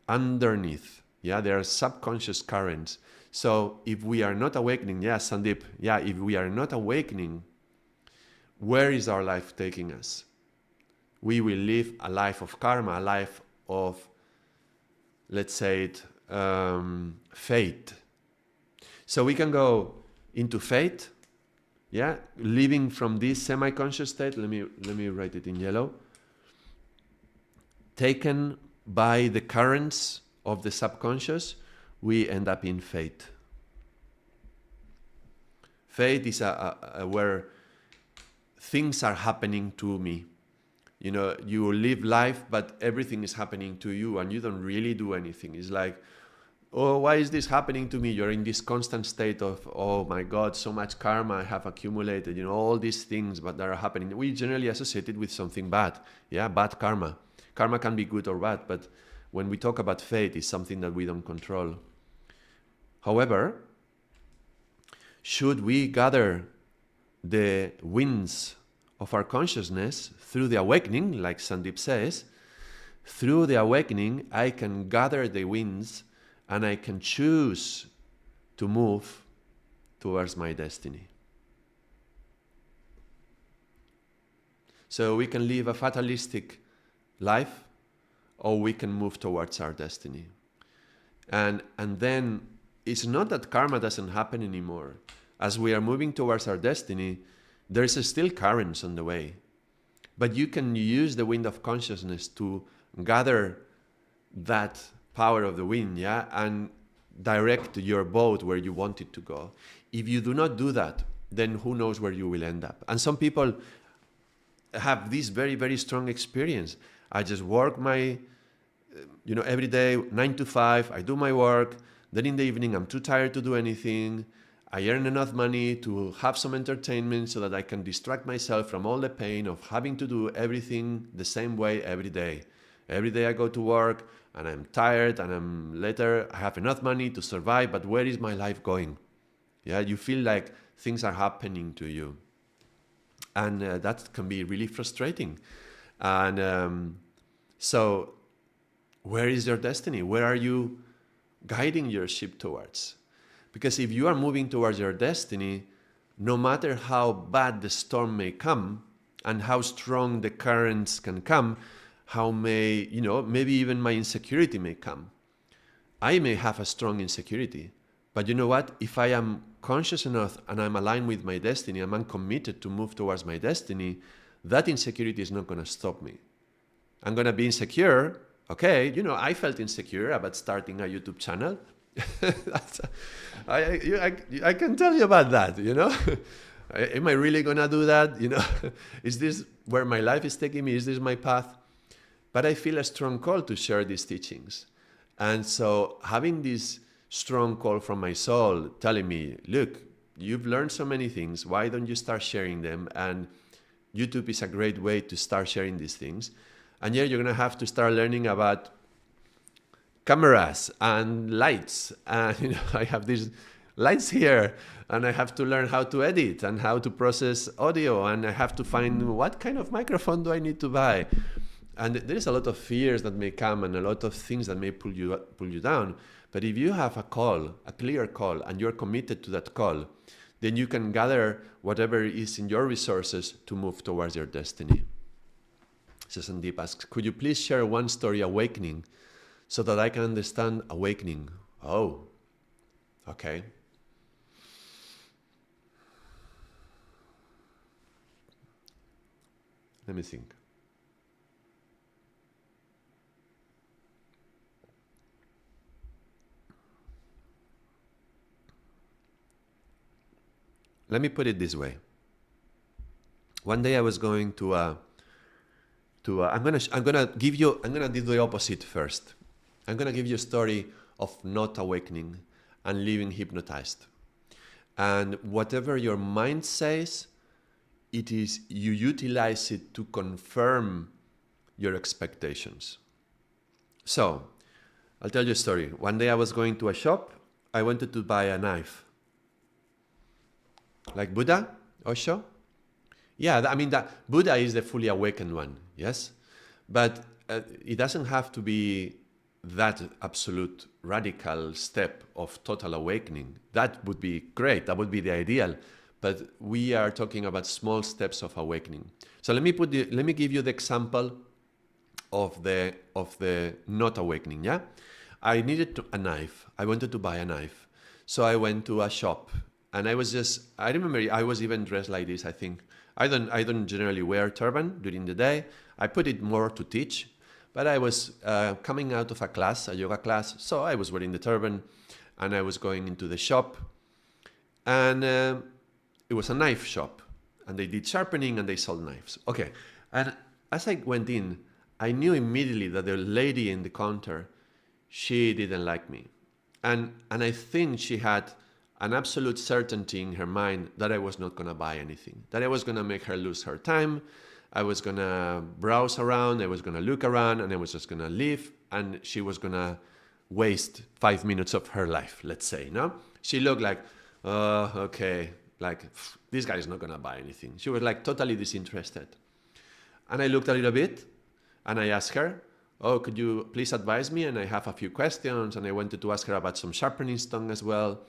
underneath. Yeah, there are subconscious currents. So if we are not awakening, Sandeep, if we are not awakening, where is our life taking us? We will live a life of karma, a life of, let's say it, fate. So we can go into fate, living from this semi-conscious state. Let me write it in yellow. Taken by the currents of the subconscious, we end up in fate. Fate is where things are happening to me. You live life, but everything is happening to you, and you don't really do anything. It's like, oh, why is this happening to me? You're in this constant state of, oh my God, so much karma I have accumulated, all these things that are happening. We generally associate it with something bad, bad karma. Karma can be good or bad, but when we talk about fate, it's something that we don't control. However, should we gather the winds of our consciousness through the awakening, like Sandeep says, through the awakening, I can gather the winds and I can choose to move towards my destiny. So we can live a fatalistic life, or we can move towards our destiny. And then it's not that karma doesn't happen anymore. As we are moving towards our destiny, there's still currents on the way. But you can use the wind of consciousness to gather that power of the wind, and direct your boat where you want it to go. If you do not do that, then who knows where you will end up. And some people have this very, very strong experience. I just work my, every day, 9 to 5, I do my work. Then in the evening, I'm too tired to do anything. I earn enough money to have some entertainment so that I can distract myself from all the pain of having to do everything the same way every day. Every day I go to work and I'm tired and I have enough money to survive, but where is my life going? Yeah, you feel like things are happening to you. And that can be really frustrating. And so where is your destiny? Where are you guiding your ship towards? Because if you are moving towards your destiny, no matter how bad the storm may come and how strong the currents can come, maybe even my insecurity may come. I may have a strong insecurity, but you know what? If I am conscious enough and I'm aligned with my destiny, I'm committed to move towards my destiny, that insecurity is not going to stop me. I'm going to be insecure. Okay, I felt insecure about starting a YouTube channel. I can tell you about that, Am I really going to do that? Is this where my life is taking me? Is this my path? But I feel a strong call to share these teachings. And so having this strong call from my soul telling me, look, you've learned so many things. Why don't you start sharing them? And YouTube is a great way to start sharing these things. And yeah, you're going to have to start learning about cameras and lights. And I have these lights here, and I have to learn how to edit and how to process audio, and I have to find what kind of microphone do I need to buy. And there is a lot of fears that may come and a lot of things that may pull you down. But if you have a clear call, and you're committed to that call, then you can gather whatever is in your resources to move towards your destiny. So Sandeep asks, could you please share one story awakening so that I can understand awakening? Oh, okay. Let me think. Let me put it this way. One day I was going I'm gonna do the opposite first. I'm gonna give you a story of not awakening and living hypnotized. And whatever your mind says, it is you utilize it to confirm your expectations. So, I'll tell you a story. One day I was going to a shop. I wanted to buy a knife. Like Buddha, Osho? Yeah, that Buddha is the fully awakened one, yes? But it doesn't have to be that absolute radical step of total awakening. That would be great. That would be the ideal. But we are talking about small steps of awakening. So let me give you the example of the not awakening. Yeah, I needed a knife. I wanted to buy a knife, so I went to a shop, and I remember I was even dressed like this. I think I don't generally wear turban during the day. I put it more to teach. But I was coming out of a yoga class, so I was wearing the turban, and I was going into the shop, and it was a knife shop, and they did sharpening and they sold knives. Okay, and as I went in, I knew immediately that the lady in the counter, she didn't like me, and I think she had an absolute certainty in her mind that I was not going to buy anything, that I was going to make her lose her time. I was going to browse around, I was going to look around, and I was just going to leave, and she was going to waste 5 minutes of her life, let's say, no? She looked like, oh, okay, like, this guy is not going to buy anything. She was like totally disinterested. And I looked a little bit, and I asked her, oh, could you please advise me? And I have a few questions, and I wanted to ask her about some sharpening stone as well.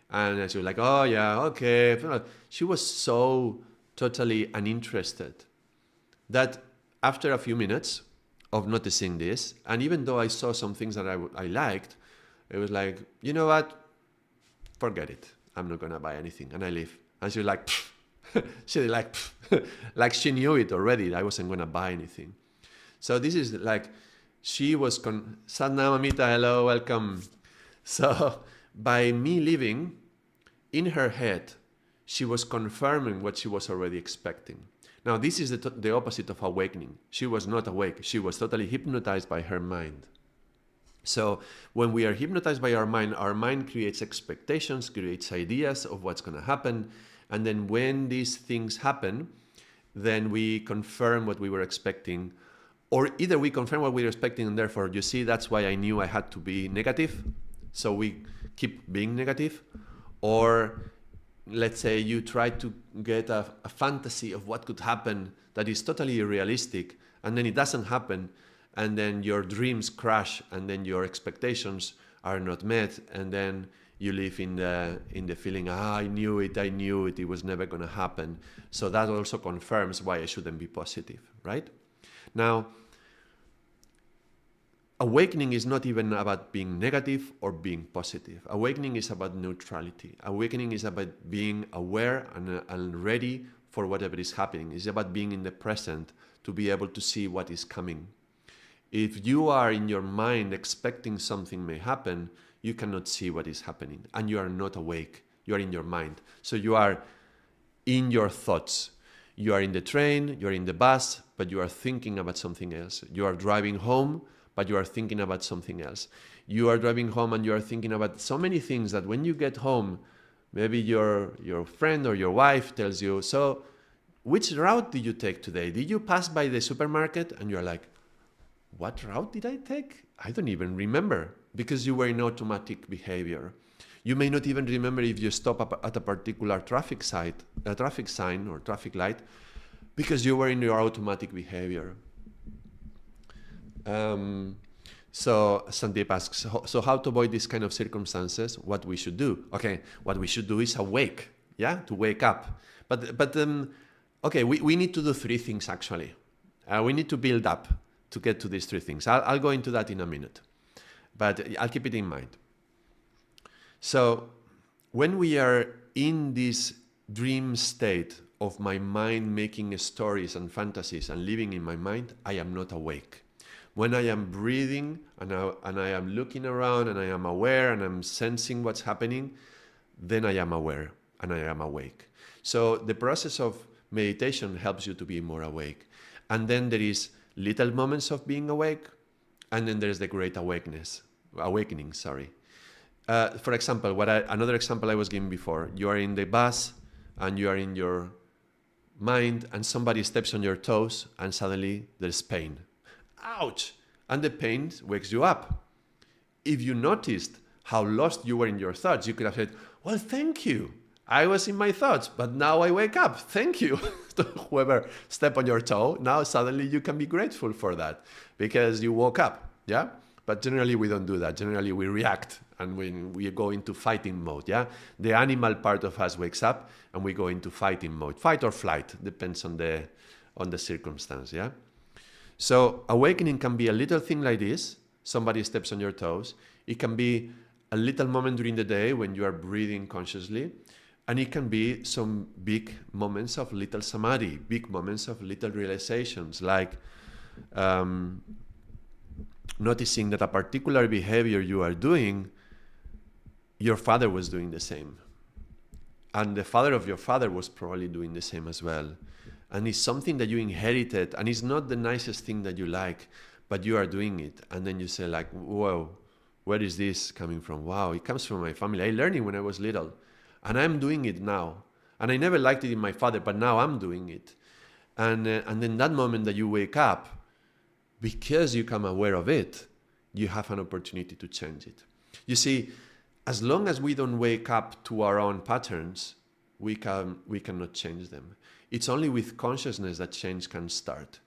And she was like, oh, yeah, okay. She was so totally uninterested that after a few minutes of noticing this, and even though I saw some things that I liked, it was like, you know what? Forget it. I'm not going to buy anything. And I leave. And she was like, she like, like she knew it already. I wasn't going to buy anything. So this is like, she was, Sadhana Mamita, hello, welcome. So by me leaving, in her head, she was confirming what she was already expecting. Now, this is the opposite of awakening. She was not awake. She was totally hypnotized by her mind. So when we are hypnotized by our mind creates expectations, creates ideas of what's going to happen. And then when these things happen, then we confirm what we were expecting, or either we confirm what we were expecting, and therefore, you see, that's why I knew I had to be negative. So we keep being negative. Or let's say you try to get a fantasy of what could happen that is totally unrealistic, and then it doesn't happen, and then your dreams crash, and then your expectations are not met, and then you live in the feeling, I knew it, it was never going to happen. So that also confirms why I shouldn't be positive, right? Now, awakening is not even about being negative or being positive. Awakening is about neutrality. Awakening is about being aware and ready for whatever is happening. It's about being in the present to be able to see what is coming. If you are in your mind expecting something may happen, you cannot see what is happening, and you are not awake. You are in your mind. So you are in your thoughts. You are in the train, you are in the bus, but you are thinking about something else. You are driving home, but you are thinking about something else. You are driving home and you are thinking about so many things that when you get home, maybe your friend or your wife tells you, so which route did you take today? Did you pass by the supermarket? And you're like, what route did I take? I don't even remember, because you were in automatic behavior. You may not even remember if you stop at a particular traffic sign or traffic light, because you were in your automatic behavior. So Sandeep asks, so how to avoid these kind of circumstances? What we should do? Okay, what we should do is awake, to wake up. But okay, we need to do three things actually. We need to build up to get to these three things. I'll go into that in a minute, but I'll keep it in mind. So when we are in this dream state of my mind making stories and fantasies and living in my mind, I am not awake. When I am breathing and I am looking around and I am aware and I'm sensing what's happening, then I am aware and I am awake. So the process of meditation helps you to be more awake. And then there is little moments of being awake, and then there's the great awakening. For example, another example I was giving before, you are in the bus and you are in your mind and somebody steps on your toes and suddenly there's pain. Ouch! And the pain wakes you up. If you noticed how lost you were in your thoughts, you could have said, well, thank you. I was in my thoughts, but now I wake up. Thank you to whoever stepped on your toe. Now suddenly you can be grateful for that because you woke up, yeah? But generally we don't do that. Generally we react and we go into fighting mode, yeah? The animal part of us wakes up and we go into fighting mode. Fight or flight, depends on the circumstance, yeah? So awakening can be a little thing like this. Somebody steps on your toes. It can be a little moment during the day when you are breathing consciously. And it can be some big moments of little samadhi, big moments of little realizations, like noticing that a particular behavior you are doing, your father was doing the same. And the father of your father was probably doing the same as well. And it's something that you inherited, and it's not the nicest thing that you like, but you are doing it. And then you say like, whoa, where is this coming from? Wow, it comes from my family. I learned it when I was little. And I'm doing it now. And I never liked it in my father, but now I'm doing it. And then that moment that you wake up, because you become aware of it, you have an opportunity to change it. You see, as long as we don't wake up to our own patterns, we cannot change them. It's only with consciousness that change can start.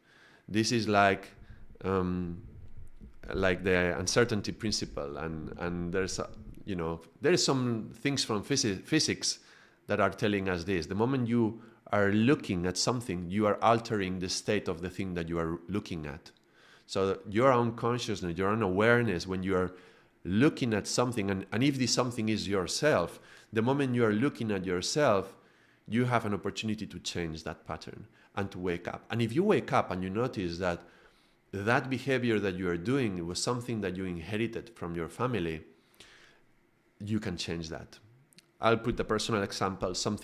This is like the uncertainty principle, and there's there is some things from physics that are telling us this. The moment you are looking at something, you are altering the state of the thing that you are looking at. So your own consciousness, your own awareness, when you are looking at something, and if this something is yourself, the moment you are looking at yourself, you have an opportunity to change that pattern and to wake up. And if you wake up and you notice that that behavior that you are doing was something that you inherited from your family, you can change that. I'll put a personal example, some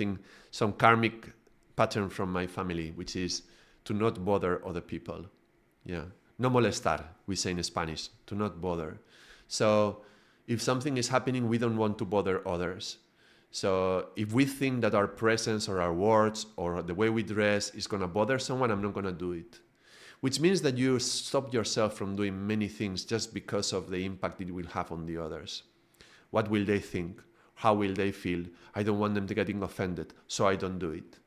karmic pattern from my family, which is to not bother other people. Yeah. No molestar, we say in Spanish, to not bother. So if something is happening, we don't want to bother others. So if we think that our presence or our words or the way we dress is going to bother someone, I'm not going to do it. Which means that you stop yourself from doing many things just because of the impact it will have on the others. What will they think? How will they feel? I don't want them to getting offended, so I don't do it.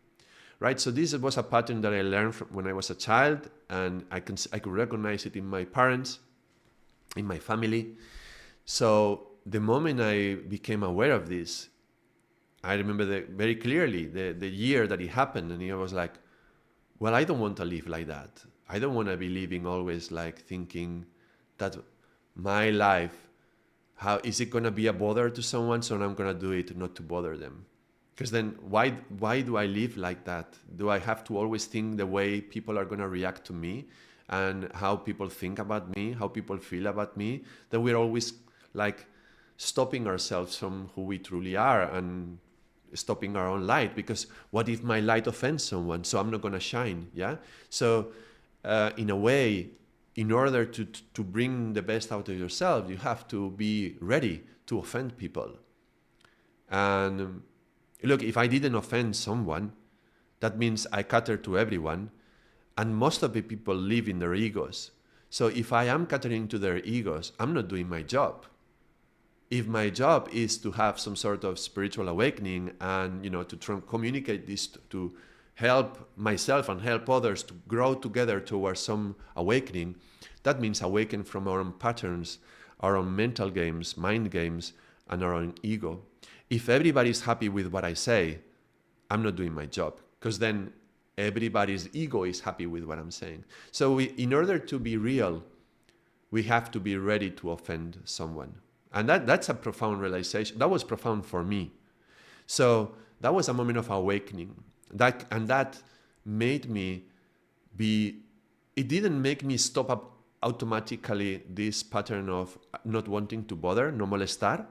Right? So this was a pattern that I learned from when I was a child, and I could recognize it in my parents, in my family. So the moment I became aware of this, I remember very clearly the year that it happened, and I was like, well, I don't want to live like that. I don't want to be living always like thinking that my life, how is it going to be a bother to someone, so I'm going to do it not to bother them. Because then why do I live like that? Do I have to always think the way people are going to react to me and how people think about me, how people feel about me? That we're always like stopping ourselves from who we truly are and stopping our own light, because what if my light offends someone? So I'm not going to shine. Yeah. So in a way, in order to bring the best out of yourself, you have to be ready to offend people. And look, if I didn't offend someone, that means I cater to everyone. And most of the people live in their egos. So if I am catering to their egos, I'm not doing my job. If my job is to have some sort of spiritual awakening and, to try and communicate this to help myself and help others to grow together towards some awakening, that means awaken from our own patterns, our own mental games, mind games, and our own ego. If everybody's happy with what I say, I'm not doing my job, because then everybody's ego is happy with what I'm saying. So in order to be real, we have to be ready to offend someone. And that's a profound realization. That was profound for me. So that was a moment of awakening. That made me it didn't make me stop up automatically this pattern of not wanting to bother, no molestar,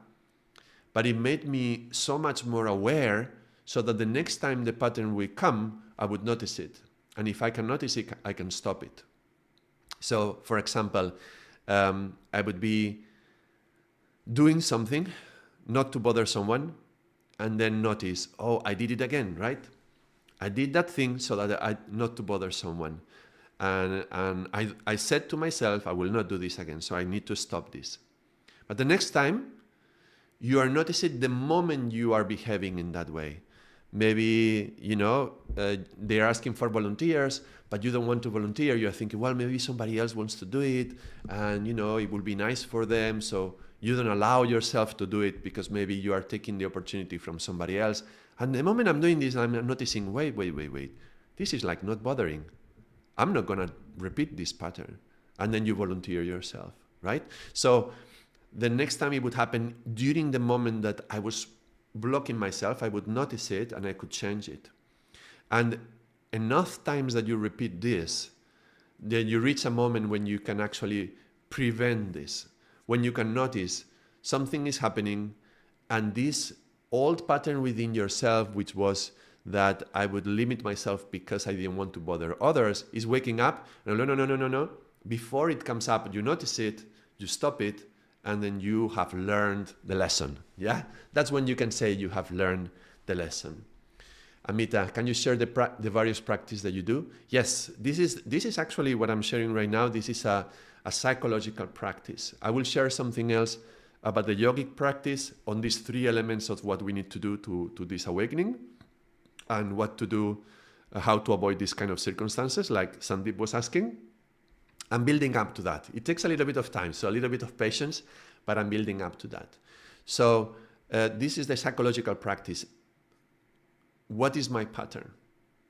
but it made me so much more aware so that the next time the pattern will come, I would notice it. And if I can notice it, I can stop it. So, for example, I would be doing something not to bother someone, and then notice, oh, I did it again, right? I did that thing so that I not to bother someone. And I said to myself, I will not do this again, so I need to stop this. But the next time, you are noticing the moment you are behaving in that way. Maybe, they're asking for volunteers, but you don't want to volunteer. You're thinking, well, maybe somebody else wants to do it, and, it will be nice for them, so you don't allow yourself to do it because maybe you are taking the opportunity from somebody else. And the moment I'm doing this, I'm noticing, wait. This is like not bothering. I'm not going to repeat this pattern. And then you volunteer yourself, right? So the next time it would happen during the moment that I was blocking myself, I would notice it and I could change it. And enough times that you repeat this, then you reach a moment when you can actually prevent this. When you can notice something is happening, and this old pattern within yourself, which was that I would limit myself because I didn't want to bother others, is waking up. No. Before it comes up, you notice it, you stop it, and then you have learned the lesson. Yeah? That's when you can say you have learned the lesson. Amita, can you share the various practices that you do? Yes, this is actually what I'm sharing right now. This is a psychological practice. I will share something else about the yogic practice on these three elements of what we need to do to this awakening and what to do, how to avoid these kind of circumstances, like Sandeep was asking. I'm building up to that. It takes a little bit of time, so a little bit of patience, but I'm building up to that. So this is the psychological practice. What is my pattern?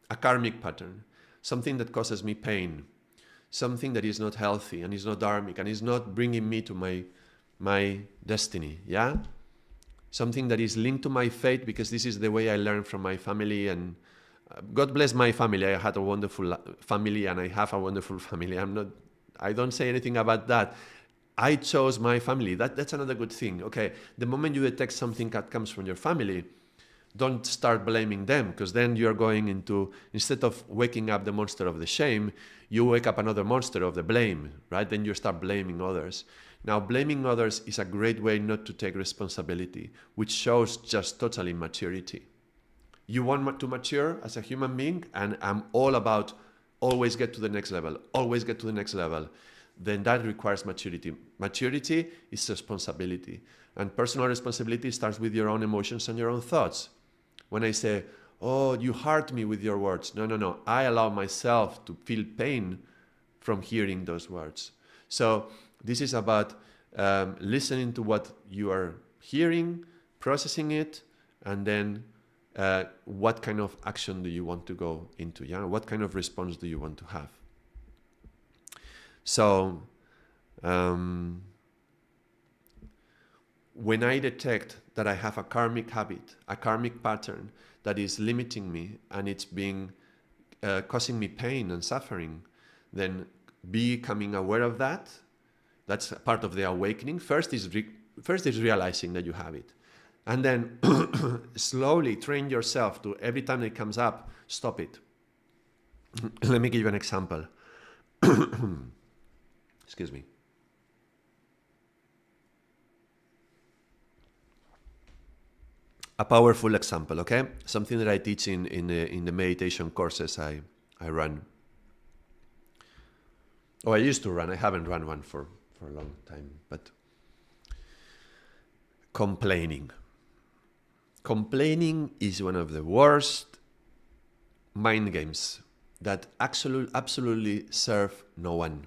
A karmic pattern, something that causes me pain, something that is not healthy and is not dharmic and is not bringing me to my destiny, yeah? Something that is linked to my fate, because this is the way I learned from my family, and God bless my family. I had a wonderful family and I have a wonderful family. I don't say anything about that. I chose my family. That's another good thing. Okay, the moment you detect something that comes from your family, don't start blaming them, because then you're going into, instead of waking up the monster of the shame, you wake up another monster of the blame, right? Then you start blaming others. Now, blaming others is a great way not to take responsibility, which shows just total immaturity. You want to mature as a human being, and I'm all about always get to the next level, always get to the next level. Then that requires maturity. Maturity is responsibility. And personal responsibility starts with your own emotions and your own thoughts. When I say, oh, you hurt me with your words. No. I allow myself to feel pain from hearing those words. So this is about listening to what you are hearing, processing it, and then what kind of action do you want to go into? Yeah, what kind of response do you want to have? So when I detect that I have a karmic habit, a karmic pattern that is limiting me and it's being causing me pain and suffering, then becoming aware of that. That's part of the awakening. First is realizing that you have it. And then slowly train yourself to, every time it comes up, stop it. Let me give you an example. Excuse me. A powerful example, okay? Something that I teach in the meditation courses I run. Oh, I used to run. I haven't run one for a long time. But complaining. Complaining is one of the worst mind games that absolutely serve no one.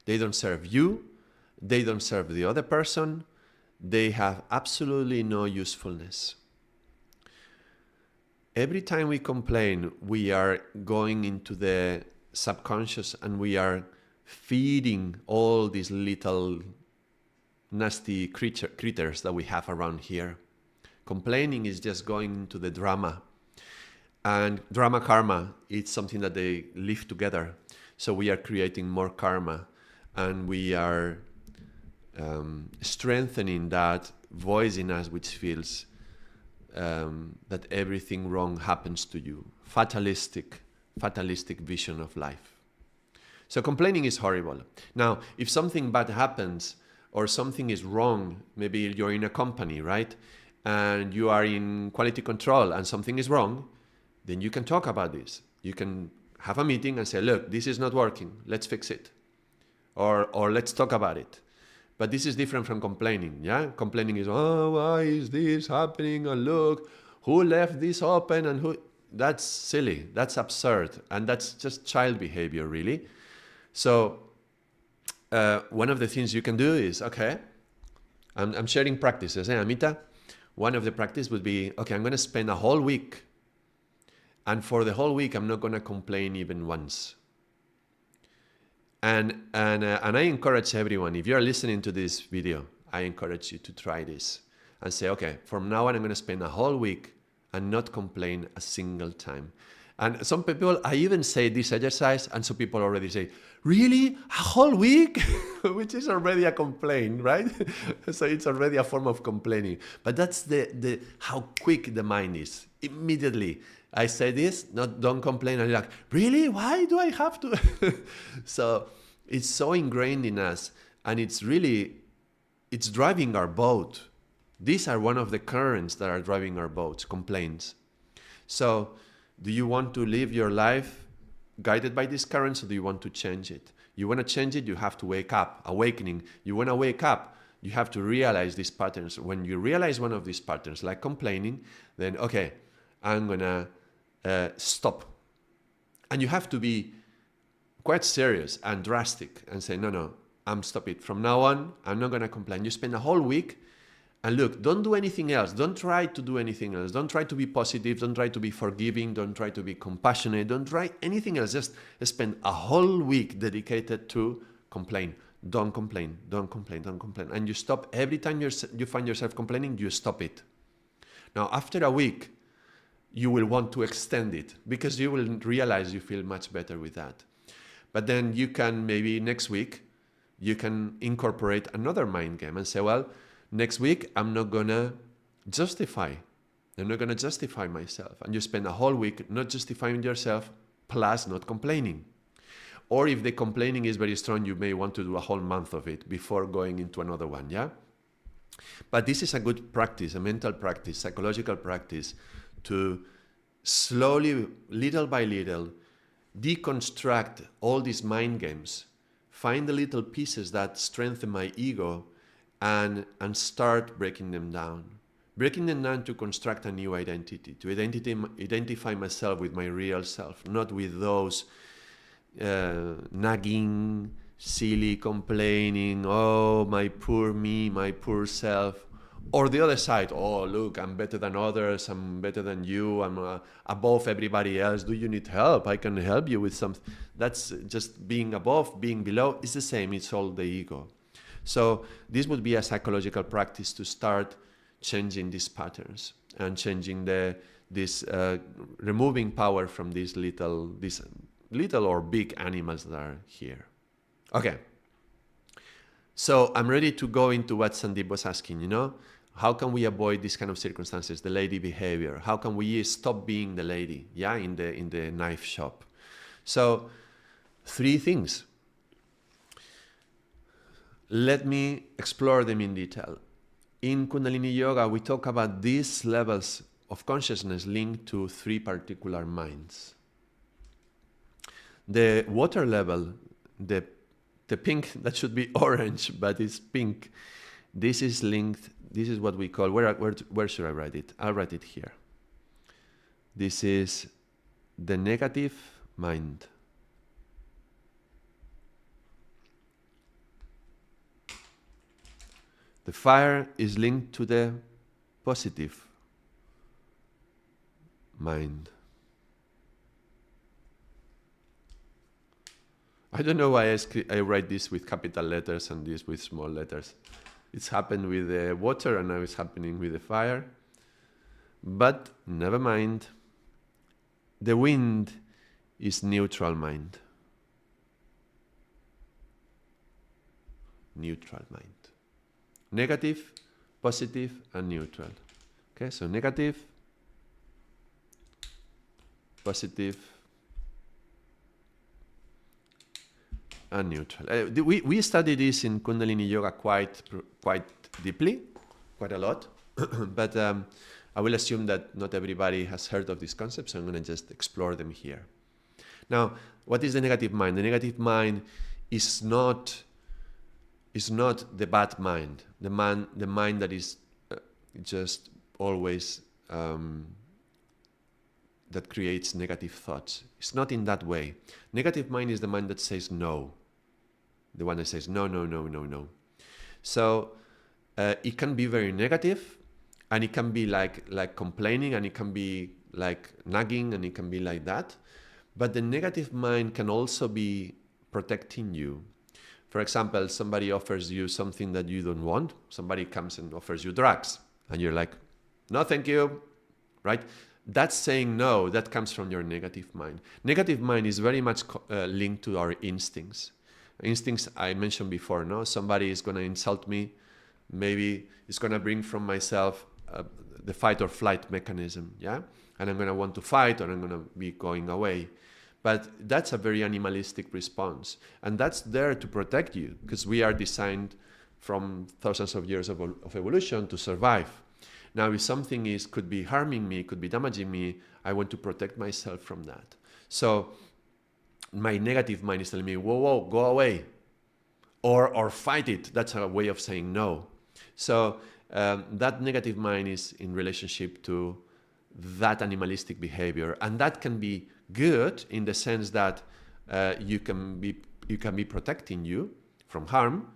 They don't serve you. They don't serve the other person. They have absolutely no usefulness. Every time we complain, we are going into the subconscious and we are feeding all these little nasty critters that we have around here. Complaining is just going into the drama. And drama karma, it's something that they live together. So we are creating more karma, and we are strengthening that voice in us which feels that everything wrong happens to you. Fatalistic vision of life. So complaining is horrible. Now, if something bad happens or something is wrong, maybe you're in a company, right? And you are in quality control and something is wrong, then you can talk about this. You can have a meeting and say, look, this is not working. Let's fix it. Or let's talk about it. But this is different from complaining, yeah? Complaining is, oh, why is this happening? And look, who left this open and who... That's silly. That's absurd. And that's just child behavior, really. So one of the things you can do is, okay, I'm sharing practices, Amita? One of the practices would be, okay, I'm going to spend a whole week. And for the whole week, I'm not going to complain even once. And I encourage everyone, if you're listening to this video, I encourage you to try this and say, okay, from now on, I'm going to spend a whole week and not complain a single time. And some people, I even say this exercise, and some people already say, really? A whole week? Which is already a complaint, right? So it's already a form of complaining. But that's the how quick the mind is. Immediately, I say this, don't complain, and you're like, really? Why do I have to? So it's so ingrained in us, and it's driving our boat. These are one of the currents that are driving our boats, complaints. So do you want to live your life guided by these currents, or do you want to change it? You want to change it, you have to wake up, awakening. You want to wake up, you have to realize these patterns. When you realize one of these patterns, like complaining, then, okay, I'm going to stop. And you have to be quite serious and drastic and say, no, I'm stop it. From now on, I'm not going to complain. You spend a whole week. And look, don't do anything else. Don't try to do anything else. Don't try to be positive. Don't try to be forgiving. Don't try to be compassionate. Don't try anything else. Just spend a whole week dedicated to complain. Don't complain. Don't complain. Don't complain. And you stop. Every time you find yourself complaining, you stop it. Now, after a week, you will want to extend it because you will realize you feel much better with that. But then you can, maybe next week, you can incorporate another mind game and say, well, next week, I'm not going to justify. I'm not going to justify myself. And you spend a whole week not justifying yourself, plus not complaining. Or if the complaining is very strong, you may want to do a whole month of it before going into another one, yeah? But this is a good practice, a mental practice, psychological practice, to slowly, little by little, deconstruct all these mind games, find the little pieces that strengthen my ego, and start breaking them down. Breaking them down to construct a new identity, to identify myself with my real self, not with those nagging, silly, complaining, oh, my poor me, my poor self. Or the other side, oh, look, I'm better than others, I'm better than you, I'm above everybody else. Do you need help? I can help you with something. That's just being above, being below. It's the same, it's all the ego. So this would be a psychological practice to start changing these patterns and changing removing power from these little or big animals that are here. Okay. So I'm ready to go into what Sandeep was asking, how can we avoid these kind of circumstances, the lady behavior? How can we stop being the lady, in the knife shop? So 3 things. Let me explore them in detail. In Kundalini Yoga, we talk about these levels of consciousness linked to 3 particular minds. The water level, the pink, that should be orange, but it's pink. This is linked, this is what we call, where should I write it? I'll write it here. This is the negative mind. The fire is linked to the positive mind. I don't know why I write this with capital letters and this with small letters. It's happened with the water and now it's happening with the fire. But never mind. The wind is neutral mind. Neutral mind. Negative, positive, and neutral. Okay, so negative, positive, and neutral. We study this in Kundalini Yoga quite deeply, quite a lot. But I will assume that not everybody has heard of these concepts, so I'm going to just explore them here. Now, what is the negative mind? The negative mind is not the bad mind, the mind that is just always that creates negative thoughts. It's not in that way. Negative mind is the mind that says no, the one that says no, no, no, no, no. So it can be very negative, and it can be like complaining, and it can be like nagging, and it can be like that. But the negative mind can also be protecting you. For example, somebody offers you something that you don't want. Somebody comes and offers you drugs, and you're like, no, thank you, right? That's saying no. That comes from your negative mind. Negative mind is very much linked to our instincts. Instincts I mentioned before, no? Somebody is going to insult me. Maybe it's going to bring from myself the fight or flight mechanism, yeah? And I'm going to want to fight, or I'm going to be going away. But that's a very animalistic response. And that's there to protect you, because we are designed from thousands of years of evolution to survive. Now, if something could be harming me, could be damaging me, I want to protect myself from that. So my negative mind is telling me, whoa, whoa, go away. Or fight it. That's a way of saying no. So that negative mind is in relationship to that animalistic behavior. And that can be good in the sense that you can be protecting you from harm,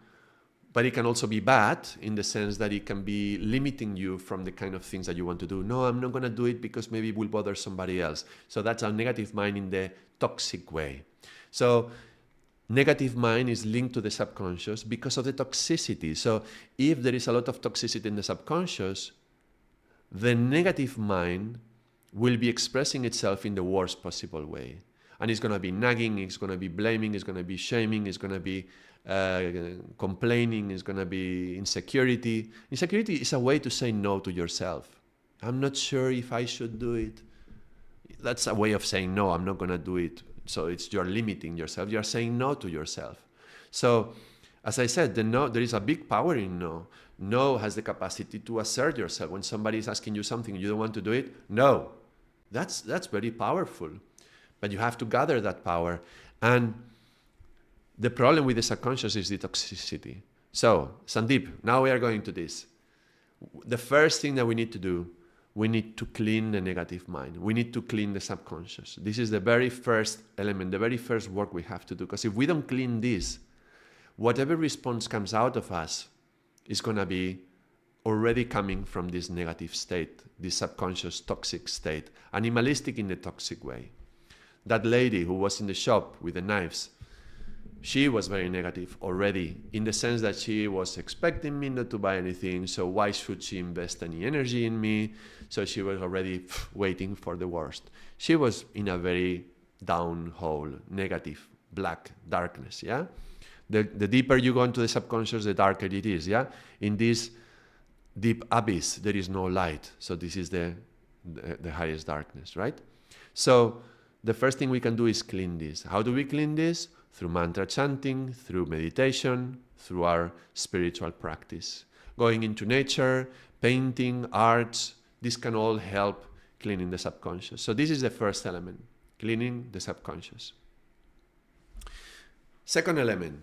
but it can also be bad in the sense that it can be limiting you from the kind of things that you want to do. No, I'm not going to do it because maybe it will bother somebody else. So that's a negative mind in the toxic way. So negative mind is linked to the subconscious because of the toxicity. So if there is a lot of toxicity in the subconscious, the negative mind will be expressing itself in the worst possible way. And it's going to be nagging, it's going to be blaming, it's going to be shaming, it's going to be complaining, it's going to be insecurity. Insecurity is a way to say no to yourself. I'm not sure if I should do it. That's a way of saying no, I'm not going to do it. So you're limiting yourself. You're saying no to yourself. So, as I said, the no, there is a big power in no. No has the capacity to assert yourself. When somebody is asking you something and you don't want to do it, no. That's very powerful. But you have to gather that power. And the problem with the subconscious is the toxicity. So, Sandeep, now we are going to this. The first thing that we need to do, we need to clean the negative mind. We need to clean the subconscious. This is the very first element, the very first work we have to do. Because if we don't clean this, whatever response comes out of us is going to be already coming from this negative state, this subconscious toxic state, animalistic in the toxic way. That lady who was in the shop with the knives, she was very negative already, in the sense that she was expecting me not to buy anything, so why should she invest any energy in me? So she was already waiting for the worst. She was in a very down hole, negative, black, darkness, yeah? The deeper you go into the subconscious, the darker it is, yeah? In this deep abyss, there is no light. So this is the highest darkness, right? So the first thing we can do is clean this. How do we clean this? Through mantra chanting, through meditation, through our spiritual practice. Going into nature, painting, arts, this can all help cleaning the subconscious. So this is the first element, cleaning the subconscious. Second element,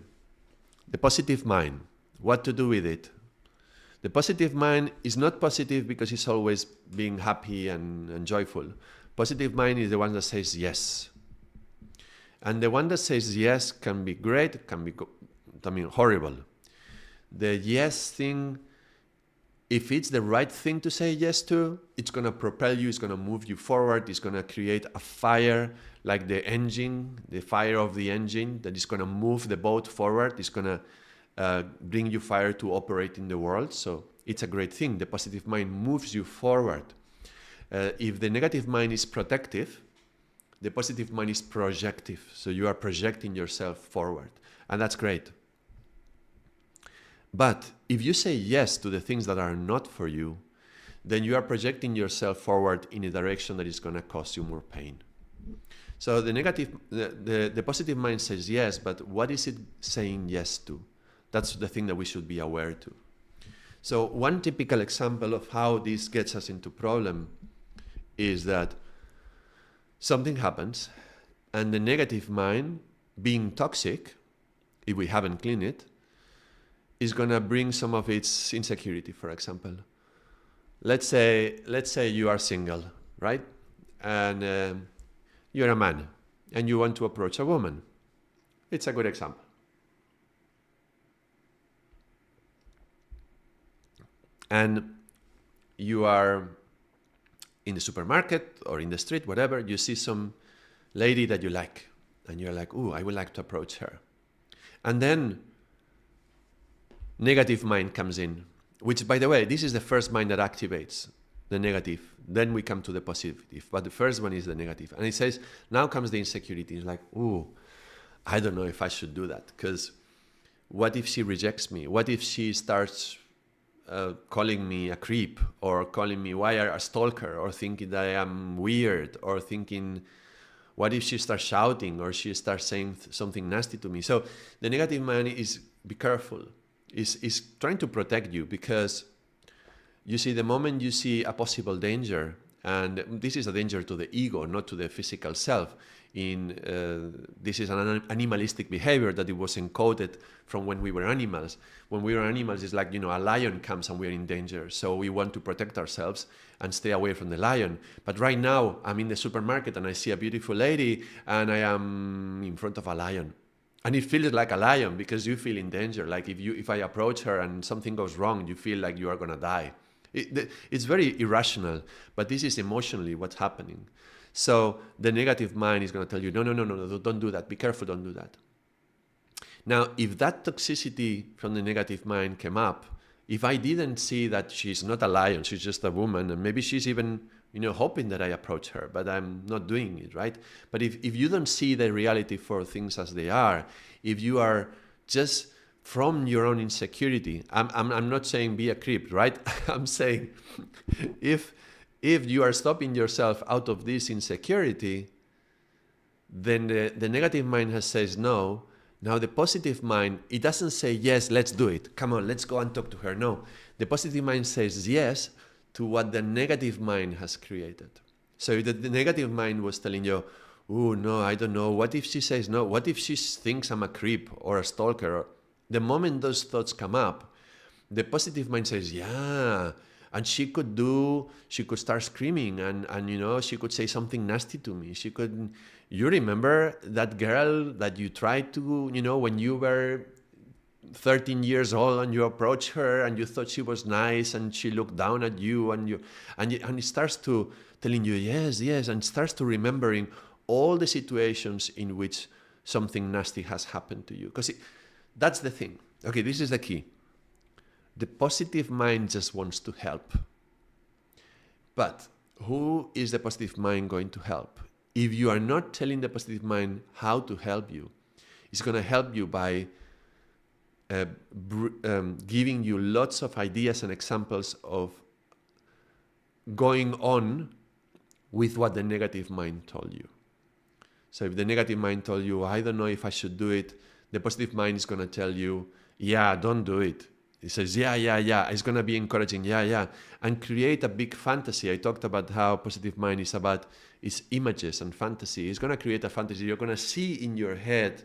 the positive mind. What to do with it? The positive mind is not positive because it's always being happy and joyful. Positive mind is the one that says yes. And the one that says yes can be great, can be horrible. The yes thing, if it's the right thing to say yes to, it's going to propel you, it's going to move you forward, it's going to create a fire like the engine, the fire of the engine that is going to move the boat forward, it's going to bring you fire to operate in the world. So it's a great thing. The positive mind moves you forward. If the negative mind is protective, the positive mind is projective. So you are projecting yourself forward. And that's great. But if you say yes to the things that are not for you, then you are projecting yourself forward in a direction that is going to cause you more pain. So the positive mind says yes, but what is it saying yes to? That's the thing that we should be aware to. So one typical example of how this gets us into problem is that something happens and the negative mind, being toxic, if we haven't cleaned it, is going to bring some of its insecurity, for example. Let's say you are single, right? And you're a man and you want to approach a woman. It's a good example. And you are in the supermarket or in the street, whatever, you see some lady that you like. And you're like, ooh, I would like to approach her. And then negative mind comes in, which, by the way, this is the first mind that activates the negative. Then we come to the positive. But the first one is the negative. And it says, now comes the insecurity. It's like, ooh, I don't know if I should do that. Because what if she rejects me? What if she starts calling me a creep, or calling me a stalker, or thinking that I am weird, or thinking, what if she starts shouting, or she starts saying something nasty to me? So the negative mind is, be careful, is trying to protect you, because you see, the moment you see a possible danger, and this is a danger to the ego, not to the physical self. This is an animalistic behavior that it was encoded from when we were animals. When we were animals, it's like, a lion comes and we're in danger. So we want to protect ourselves and stay away from the lion. But right now, I'm in the supermarket and I see a beautiful lady and I am in front of a lion. And it feels like a lion because you feel in danger. Like if I approach her and something goes wrong, you feel like you are going to die. It's very irrational, but this is emotionally what's happening. So the negative mind is going to tell you, no, don't do that. Be careful, don't do that. Now, if that toxicity from the negative mind came up, if I didn't see that she's not a lion, she's just a woman, and maybe she's even, hoping that I approach her, but I'm not doing it, right? But if you don't see the reality for things as they are, if you are just from your own insecurity, I'm not saying be a creep, right? I'm saying if you are stopping yourself out of this insecurity, then the negative mind has says no. Now the positive mind, it doesn't say yes, let's do it. Come on, let's go and talk to her. No, the positive mind says yes to what the negative mind has created. So if the negative mind was telling you, oh no, I don't know, what if she says no? What if she thinks I'm a creep or a stalker? The moment those thoughts come up, the positive mind says, yeah, and she could start screaming and you know, she could say something nasty to me. You remember that girl that you tried to, you know, when you were 13 years old and you approached her and you thought she was nice and she looked down at you and it starts to telling you yes, and starts to remembering all the situations in which something nasty has happened to you. Because that's the thing. Okay, this is the key. The positive mind just wants to help. But who is the positive mind going to help? If you are not telling the positive mind how to help you, it's going to help you by giving you lots of ideas and examples of going on with what the negative mind told you. So if the negative mind told you, I don't know if I should do it, the positive mind is going to tell you, yeah, don't do it. It says, yeah. It's going to be encouraging, yeah. And create a big fantasy. I talked about how positive mind is about its images and fantasy. It's going to create a fantasy. You're going to see in your head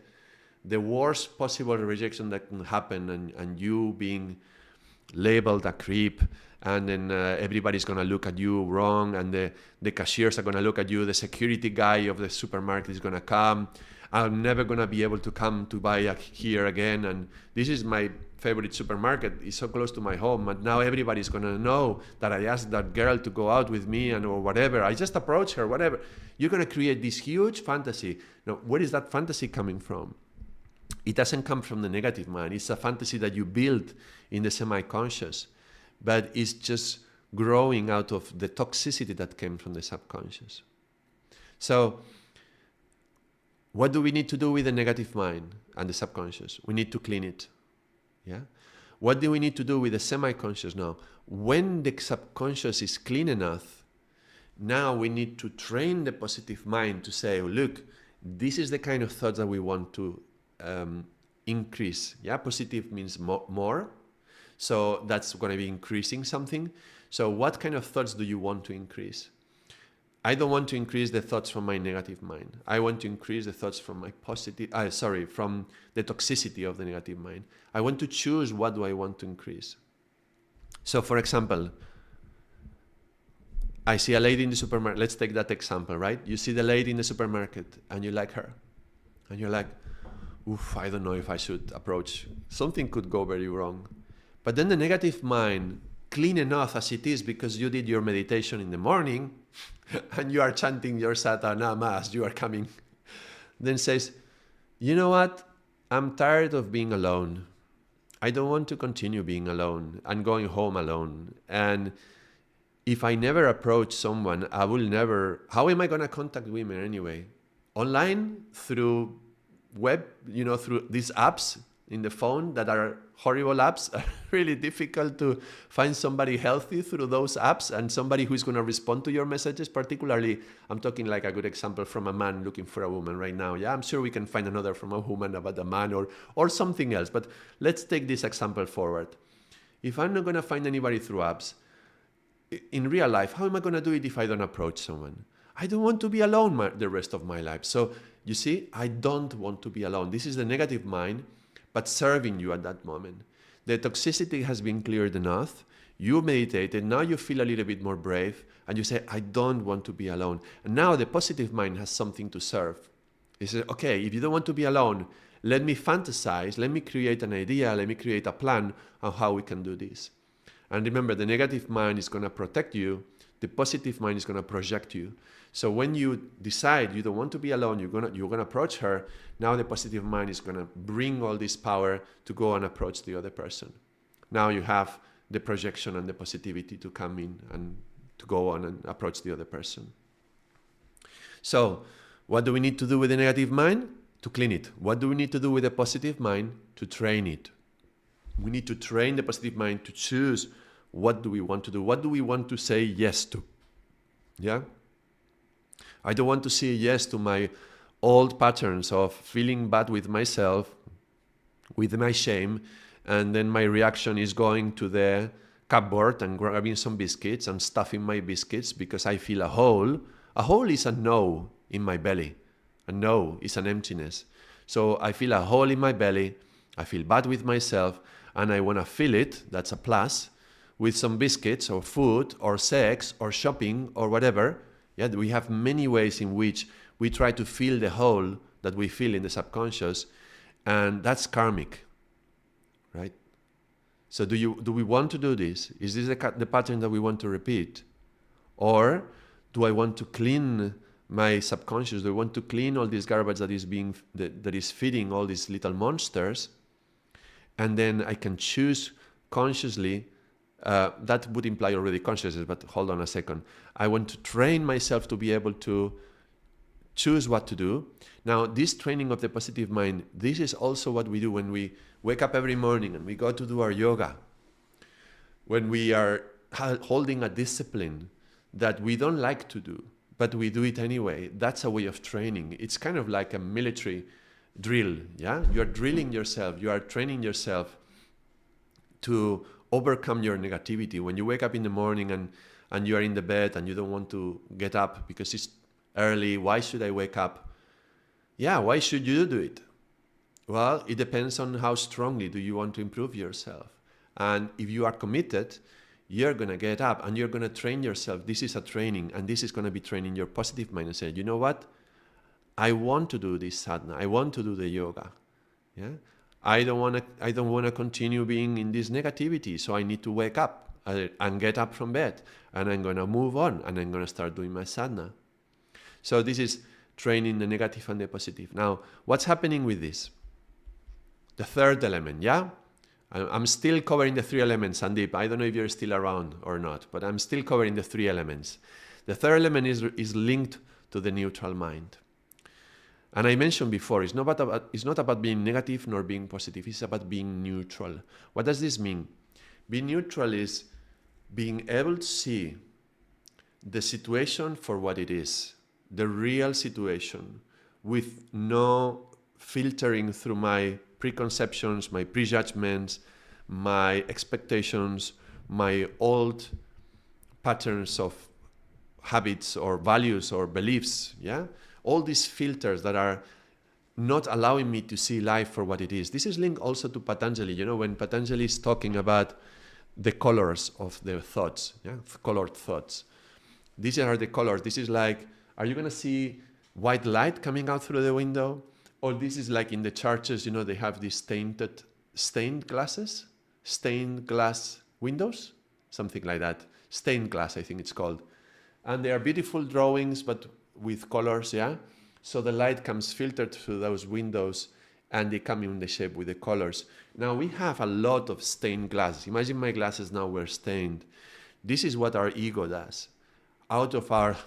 the worst possible rejection that can happen and you being labeled a creep, and then everybody's going to look at you wrong, and the cashiers are going to look at you, the security guy of the supermarket is going to come, I'm never going to be able to come to buy here again, and this is my favorite supermarket, it's so close to my home, and now everybody's going to know that I asked that girl to go out with me and or whatever, I just approached her, whatever. You're going to create this huge fantasy. Now, where is that fantasy coming from? It doesn't come from the negative mind. It's a fantasy that you build in the semi-conscious, but it's just growing out of the toxicity that came from the subconscious. So what do we need to do with the negative mind and the subconscious? We need to clean it. Yeah. What do we need to do with the semi-conscious now? When the subconscious is clean enough, now we need to train the positive mind to say, oh, look, this is the kind of thoughts that we want to increase. Yeah, positive means more. So that's going to be increasing something. So what kind of thoughts do you want to increase? I don't want to increase the thoughts from my negative mind. I want to increase the thoughts from my from the toxicity of the negative mind. I want to choose what do I want to increase. So for example, I see a lady in the supermarket. Let's take that example, right? You see the lady in the supermarket and you like her. And you're like, oof, I don't know if I should approach. Something could go very wrong. But then the negative mind, clean enough as it is because you did your meditation in the morning and you are chanting your Satanama as you are coming, then says, you know what? I'm tired of being alone. I don't want to continue being alone and going home alone. And if I never approach someone, how am I going to contact women anyway? Online, through web, through these apps in the phone that are horrible apps, are really difficult to find somebody healthy through those apps and somebody who's going to respond to your messages. Particularly, I'm talking like a good example from a man looking for a woman right now. Yeah, I'm sure we can find another from a woman about a man or something else. But let's take this example forward. If I'm not going to find anybody through apps, in real life, how am I going to do it if I don't approach someone? I don't want to be alone the rest of my life. So you see, I don't want to be alone. This is the negative mind, but serving you at that moment. The toxicity has been cleared enough. You meditated. Now you feel a little bit more brave. And you say, I don't want to be alone. And now the positive mind has something to serve. It says, okay, if you don't want to be alone, let me fantasize. Let me create an idea. Let me create a plan on how we can do this. And remember, the negative mind is going to protect you. The positive mind is going to project you. So when you decide you don't want to be alone, you're going to approach her. Now the positive mind is going to bring all this power to go and approach the other person. Now you have the projection and the positivity to come in and to go on and approach the other person. So what do we need to do with the negative mind? To clean it. What do we need to do with the positive mind? To train it. We need to train the positive mind to choose what do we want to do. What do we want to say yes to? Yeah? I don't want to say yes to my old patterns of feeling bad with myself, with my shame, and then my reaction is going to the cupboard and grabbing some biscuits and stuffing my biscuits because I feel a hole. A hole is a no in my belly. A no is an emptiness. So I feel a hole in my belly, I feel bad with myself, and I want to fill it, that's a plus, with some biscuits or food or sex or shopping or whatever. Yeah, we have many ways in which we try to fill the hole that we feel in the subconscious, and that's karmic, right? So do we want to do this? Is this the pattern that we want to repeat? Or do I want to clean my subconscious? Do I want to clean all this garbage that is feeding all these little monsters? And then I can choose consciously. That would imply already consciousness, but hold on a second. I want to train myself to be able to choose what to do. Now, this training of the positive mind, this is also what we do when we wake up every morning and we go to do our yoga. When we are holding a discipline that we don't like to do, but we do it anyway, that's a way of training. It's kind of like a military drill, yeah? You're drilling yourself, you are training yourself to overcome your negativity. When you wake up in the morning and you are in the bed and you don't want to get up because it's early, why should I wake up? Yeah, why should you do it? Well, it depends on how strongly do you want to improve yourself. And if you are committed, you're going to get up and you're going to train yourself. This is a training, and this is going to be training your positive mind and say, you know what? I want to do this sadhana. I want to do the yoga. Yeah? I don't want to continue being in this negativity, so I need to wake up and get up from bed, and I'm going to move on and I'm going to start doing my sadhana. So this is training the negative and the positive. Now, what's happening with this? The third element, yeah? I'm still covering the three elements, Sandeep. I don't know if you're still around or not, but I'm still covering the three elements. The third element is linked to the neutral mind. And I mentioned before, it's not about being negative nor being positive. It's about being neutral. What does this mean? Being neutral is being able to see the situation for what it is, the real situation, with no filtering through my preconceptions, my prejudgments, my expectations, my old patterns of habits or values or beliefs, yeah? All these filters that are not allowing me to see life for what it is. This is linked also to Patanjali. You know, when Patanjali is talking about the colors of the thoughts, yeah? Colored thoughts. These are the colors. This is like, are you going to see white light coming out through the window? Or this is like in the churches, you know, they have these stained glass windows, something like that. Stained glass, I think it's called. And they are beautiful drawings, but with colors, yeah? So the light comes filtered through those windows and they come in the shape with the colors. Now we have a lot of stained glasses. Imagine my glasses now were stained. This is what our ego does. Out of our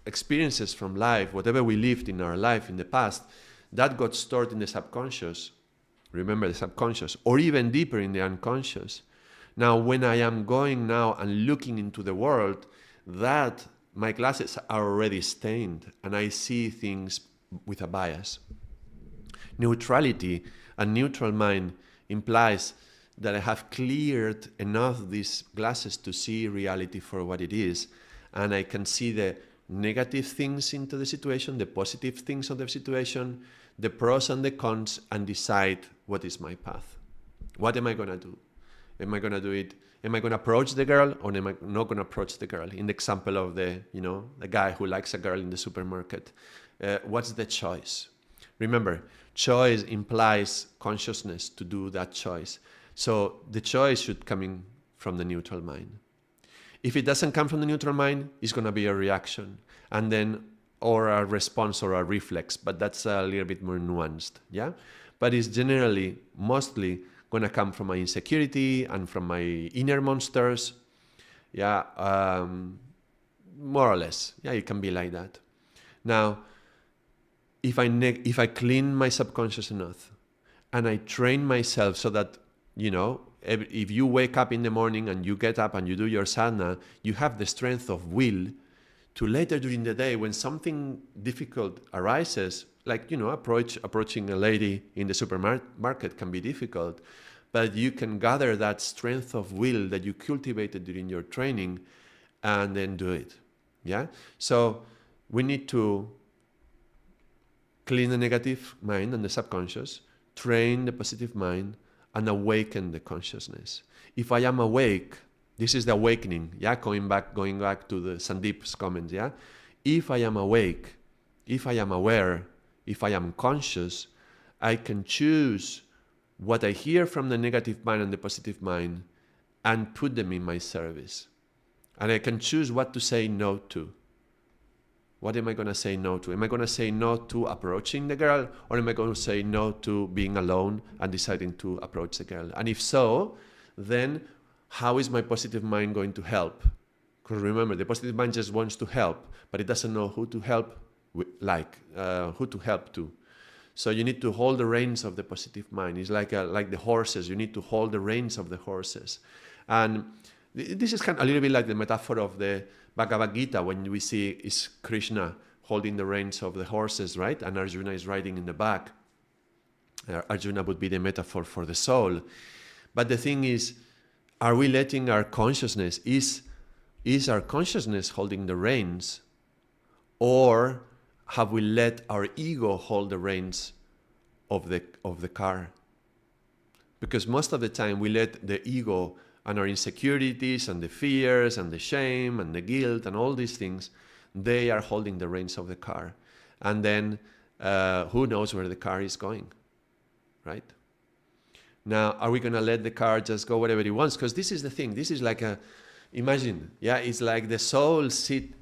experiences from life, whatever we lived in our life in the past, that got stored in the subconscious. Remember, the subconscious, or even deeper in the unconscious. Now, when I am going now and looking into the world, that my glasses are already stained and I see things with a bias. Neutrality, a neutral mind, implies that I have cleared enough these glasses to see reality for what it is, and I can see the negative things into the situation, the positive things of the situation, the pros and the cons, and decide what is my path. What am I going to do? Am I going to do it? Am I going to approach the girl, or am I not going to approach the girl? In the example of the guy who likes a girl in the supermarket, what's the choice? Remember, choice implies consciousness to do that choice. So the choice should come in from the neutral mind. If it doesn't come from the neutral mind, it's going to be a reaction, and then or a response or a reflex, but that's a little bit more nuanced, yeah? But it's generally, mostly going to come from my insecurity and from my inner monsters, yeah, more or less, yeah, it can be like that. Now, if I clean my subconscious enough, and I train myself so that, if you wake up in the morning and you get up and you do your sadhana, you have the strength of will to later during the day when something difficult arises, like, approaching a lady in the supermarket can be difficult, but you can gather that strength of will that you cultivated during your training and then do it. Yeah. So we need to clean the negative mind and the subconscious, train the positive mind, and awaken the consciousness. If I am awake, this is the awakening, yeah, going back to the Sandeep's comment, yeah. If I am awake, if I am aware, if I am conscious, I can choose what I hear from the negative mind and the positive mind and put them in my service. And I can choose what to say no to. What am I going to say no to? Am I going to say no to approaching the girl, or am I going to say no to being alone and deciding to approach the girl? And if so, then how is my positive mind going to help? Because remember, the positive mind just wants to help, but it doesn't know who to help who to help to. So you need to hold the reins of the positive mind. It's like the horses. You need to hold the reins of the horses. And this is kind of a little bit like the metaphor of the Bhagavad Gita, when we see is Krishna holding the reins of the horses, right? And Arjuna is riding in the back. Arjuna would be the metaphor for the soul. But the thing is, are we letting our consciousness, is our consciousness holding the reins, or have we let our ego hold the reins of the car? Because most of the time we let the ego and our insecurities and the fears and the shame and the guilt and all these things, they are holding the reins of the car. And then who knows where the car is going, right? Now, are we going to let the car just go wherever it wants? Because this is the thing. This is like imagine, yeah, it's like the soul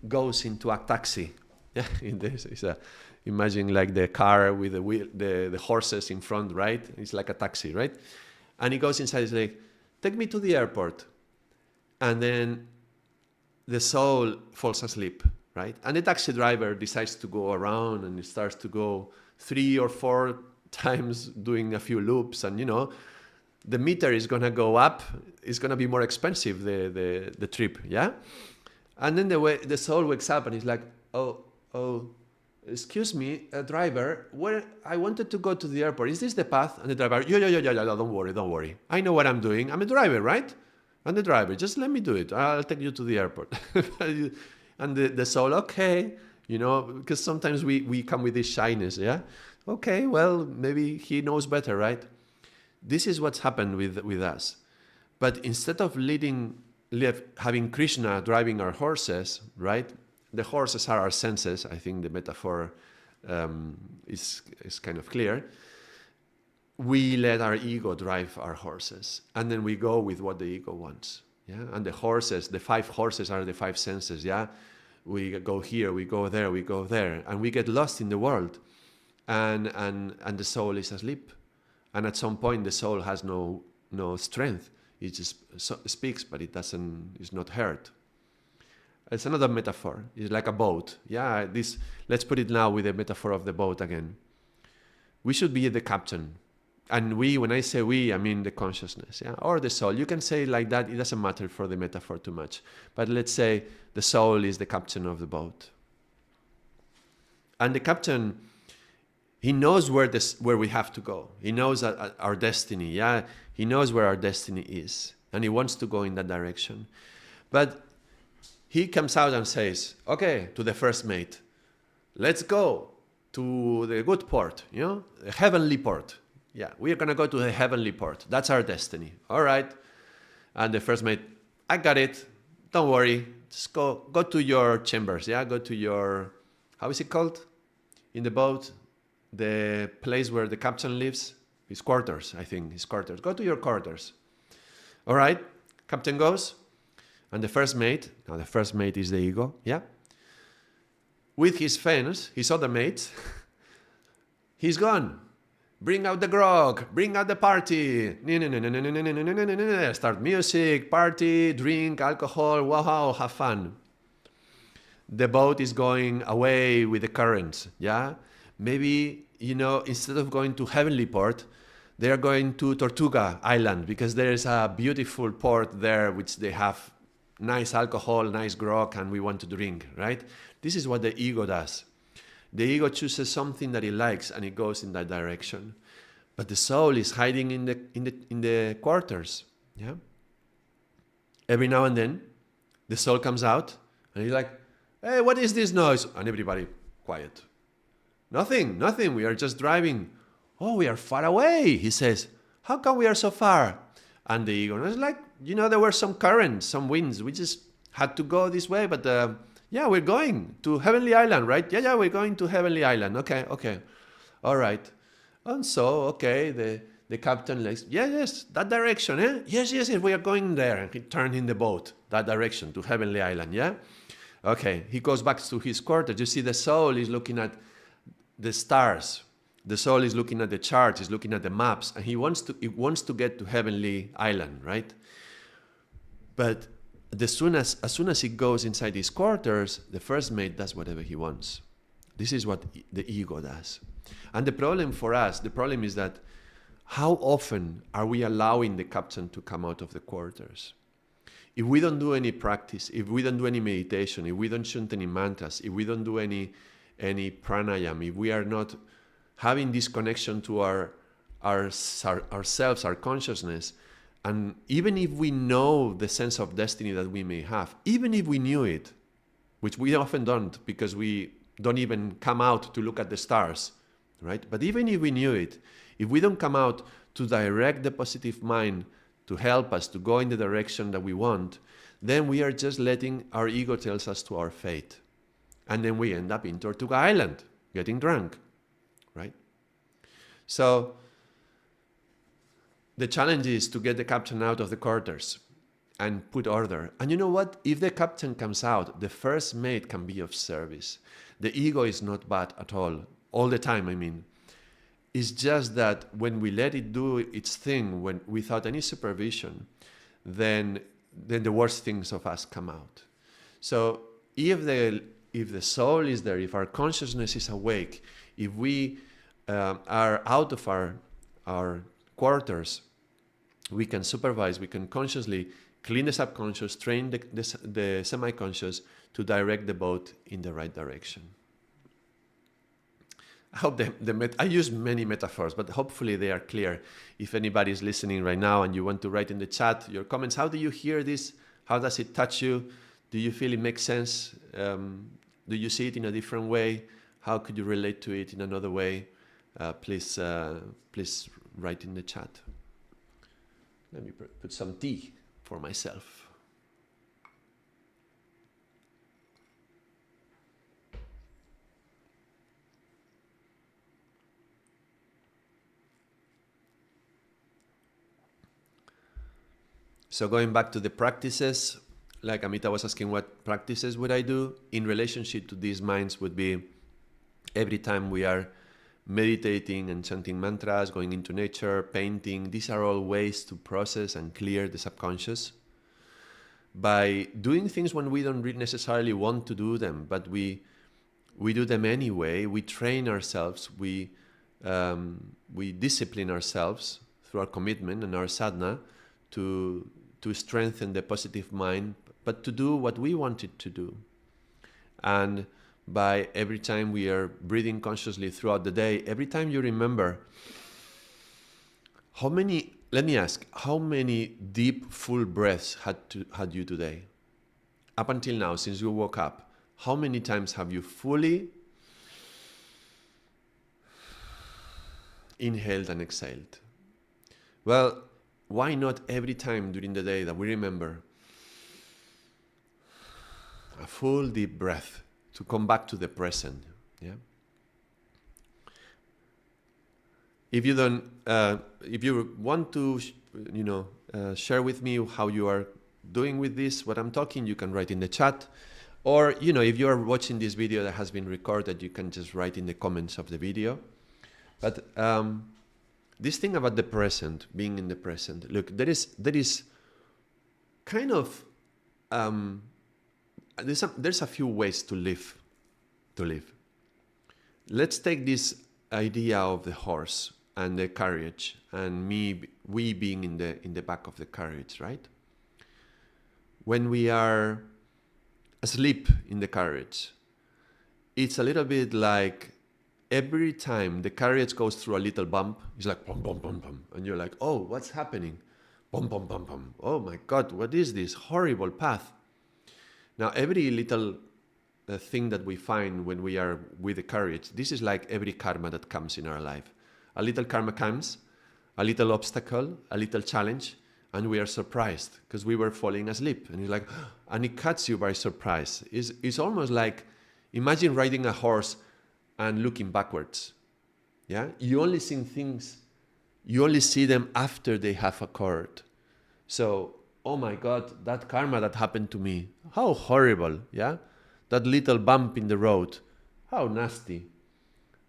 goes into a taxi. Yeah, imagine like the car with the wheel, the horses in front, right? It's like a taxi, right? And he goes inside, he's like, take me to the airport. And then the soul falls asleep, right? And the taxi driver decides to go around and he starts to go 3 or 4 times doing a few loops. And, the meter is going to go up. It's going to be more expensive, the trip, yeah? And then the soul wakes up and he's like, oh, excuse me, driver, where I wanted to go to the airport. Is this the path? And the driver, yeah, don't worry. I know what I'm doing. I'm a driver, right? I'm the driver. Just let me do it. I'll take you to the airport. And the soul, okay, because sometimes we come with this shyness, yeah? Okay, well, maybe he knows better, right? This is what's happened with us. But instead of having Krishna driving our horses, right? The horses are our senses. I think the metaphor is kind of clear. We let our ego drive our horses, and then we go with what the ego wants. Yeah, and the horses, the 5 horses are the 5 senses. Yeah, we go here, we go there, and we get lost in the world, and the soul is asleep, and at some point the soul has no strength. It just speaks, but it's not heard. It's another metaphor. It's like a boat. Yeah, let's put it now with the metaphor of the boat again. We should be the captain. And when I say we, I mean the consciousness, yeah, or the soul. You can say it like that. It doesn't matter for the metaphor too much. But let's say the soul is the captain of the boat. And the captain, he knows where we have to go. He knows our destiny, yeah. He knows where our destiny is. And he wants to go in that direction. But he comes out and says, okay, to the first mate, let's go to the good port, the heavenly port. Yeah, we are going to go to the heavenly port. That's our destiny. All right. And the first mate, I got it. Don't worry. Just go to your chambers. Yeah, go to your, how is it called in the boat? The place where the captain lives? His quarters, I think. His quarters. Go to your quarters. All right. Captain goes. And the first mate is the ego, yeah? With his friends, his other mates, he's gone. Bring out the grog, bring out the party. Start music, party, drink, alcohol, wow, have fun. The boat is going away with the currents, yeah? Maybe, instead of going to Heavenly Port, they are going to Tortuga Island because there is a beautiful port there which they have nice alcohol, nice grog, and we want to drink, right? This is what the ego does. The ego chooses something that it likes and it goes in that direction. But the soul is hiding in the quarters. Yeah. Every now and then, the soul comes out and he's like, "Hey, what is this noise?" And everybody quiet. "Nothing, nothing. We are just driving." "Oh, we are far away," he says. "How come we are so far?" And the ego is like, there were some currents, some winds. We just had to go this way, but yeah, we're going to Heavenly Island, right? Yeah, we're going to Heavenly Island. Okay. All right. And so, okay, the captain likes, yes, that direction, eh? Yes, we are going there. And he turned in the boat, that direction, to Heavenly Island, yeah? Okay, he goes back to his quarters. You see, the soul is looking at the stars. The soul is looking at the charts, is looking at the maps, and it wants to get to Heavenly Island, right? But as soon as he goes inside his quarters, the first mate does whatever he wants. This is what the ego does. And the problem is that how often are we allowing the captain to come out of the quarters? If we don't do any practice, if we don't do any meditation, if we don't chant any mantras, if we don't do any pranayama, if we are not having this connection to ourselves, our consciousness, and even if we know the sense of destiny that we may have, even if we knew it, which we often don't because we don't even come out to look at the stars, right? But even if we knew it, if we don't come out to direct the positive mind to help us to go in the direction that we want, then we are just letting our ego tells us to our fate. And then we end up in Tortuga Island, getting drunk, right? So the challenge is to get the captain out of the quarters and put order. And you know what? If the captain comes out, the first mate can be of service. The ego is not bad at all the time, I mean. It's just that when we let it do its thing without any supervision, then the worst things of us come out. So if the soul is there, if our consciousness is awake, if we are out of our quarters, we can supervise, we can consciously clean the subconscious, train the semi-conscious to direct the boat in the right direction. I hope I use many metaphors, but hopefully they are clear. If anybody is listening right now and you want to write in the chat your comments, how do you hear this? How does it touch you? Do you feel it makes sense? Do you see it in a different way? How could you relate to it in another way? Please write in the chat. Let me put some tea for myself. So going back to the practices, like Amita was asking, what practices would I do in relationship to these minds would be every time we are meditating and chanting mantras, going into nature, painting. These are all ways to process and clear the subconscious. By doing things when we don't necessarily want to do them, but we do them anyway, we train ourselves, we discipline ourselves through our commitment and our sadhana to strengthen the positive mind, but to do what we want it to do. And by every time we are breathing consciously throughout the day, every time you remember, let me ask, how many deep, full breaths had you today? Up until now, since you woke up, how many times have you fully inhaled and exhaled? Well, why not every time during the day that we remember a full deep breath to come back to the present? Yeah. If you want to, share with me how you are doing with this, what I'm talking, you can write in the chat, or if you are watching this video that has been recorded, you can just write in the comments of the video. But this thing about the present, being in the present, look, there is kind of there's a few ways to live. Let's take this idea of the horse and the carriage, and we being in the back of the carriage, right? When we are asleep in the carriage, it's a little bit like every time the carriage goes through a little bump, it's like bum, bum, bum, bum. And you're like, oh, what's happening? Bum, bum, bum, bum. Oh my God, what is this horrible path? Now, every little thing that we find when we are with the carriage, this is like every karma that comes in our life. A little karma comes, a little obstacle, a little challenge, and we are surprised because we were falling asleep. And it's like, and it catches you by surprise. It's almost like, imagine riding a horse and looking backwards. Yeah, you only see things, you only see them after they have occurred. So, oh my God, that karma that happened to me, how horrible, yeah? That little bump in the road, how nasty.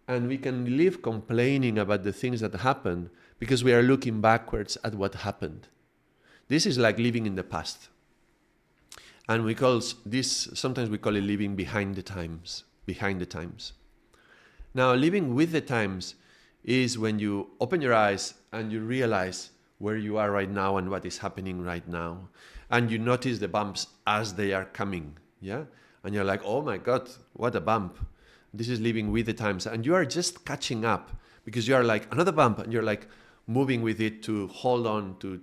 And we can live complaining about the things that happened because we are looking backwards at what happened. This is like living in the past. And we call this, sometimes we call it living behind the times, behind the times. Now, living with the times is when you open your eyes and you realize where you are right now and what is happening right now. And you notice the bumps as they are coming, yeah? And you're like, oh my God, what a bump. This is living with the times. And you are just catching up because you are like, another bump, and you're like moving with it to hold on to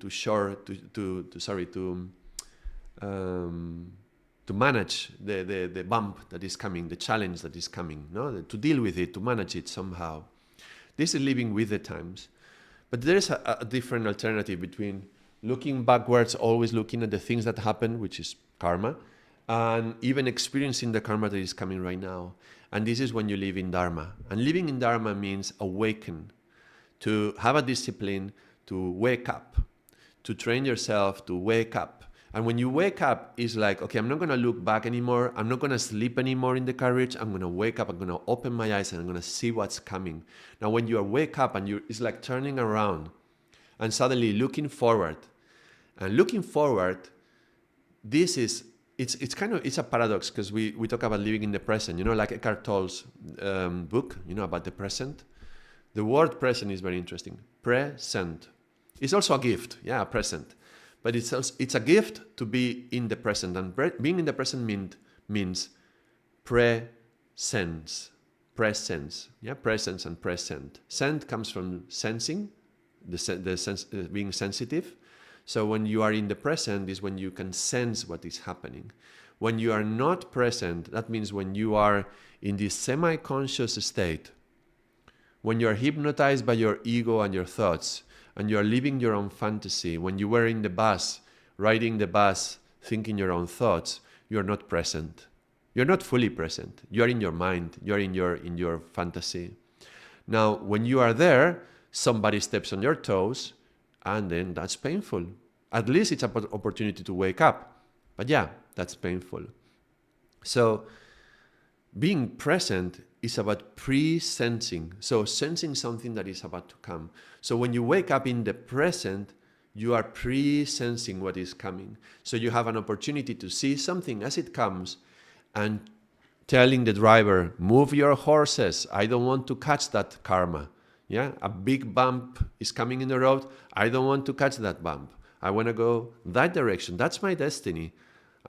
manage the bump that is coming, the challenge that is coming, no? To deal with it, to manage it somehow. This is living with the times. But there's a different alternative between looking backwards, always looking at the things that happen, which is karma, and even experiencing the karma that is coming right now. And this is when you live in Dharma. And living in Dharma means awaken, to have a discipline, to wake up, to train yourself to wake up. And when you wake up, it's like, okay, I'm not going to look back anymore. I'm not going to sleep anymore in the carriage. I'm going to wake up. I'm going to open my eyes and I'm going to see what's coming. Now, when you wake up and it's like turning around and suddenly looking forward. And looking forward, this is, it's kind of, it's a paradox because we talk about living in the present, you know, like Eckhart Tolle's book, you know, about the present. The word present is very interesting. Present. It's also a gift, yeah, a present. But it's a gift to be in the present. And being in the present means presence. Presence. Yeah, presence and present. Sent comes from sensing, the sense, being sensitive. So when you are in the present is when you can sense what is happening. When you are not present, that means when you are in this semi-conscious state, when you are hypnotized by your ego and your thoughts, and you are living your own fantasy, when you were in the bus, riding the bus, thinking your own thoughts, you're not present. You're not fully present. You're in your mind. You're in your fantasy. Now, when you are there, somebody steps on your toes, and then that's painful. At least it's an opportunity to wake up. But yeah, that's painful. So, being present is about pre-sensing. So sensing something that is about to come. So when you wake up in the present, you are pre-sensing what is coming. So you have an opportunity to see something as it comes and telling the driver, move your horses. I don't want to catch that karma. Yeah, a big bump is coming in the road. I don't want to catch that bump. I want to go that direction. That's my destiny.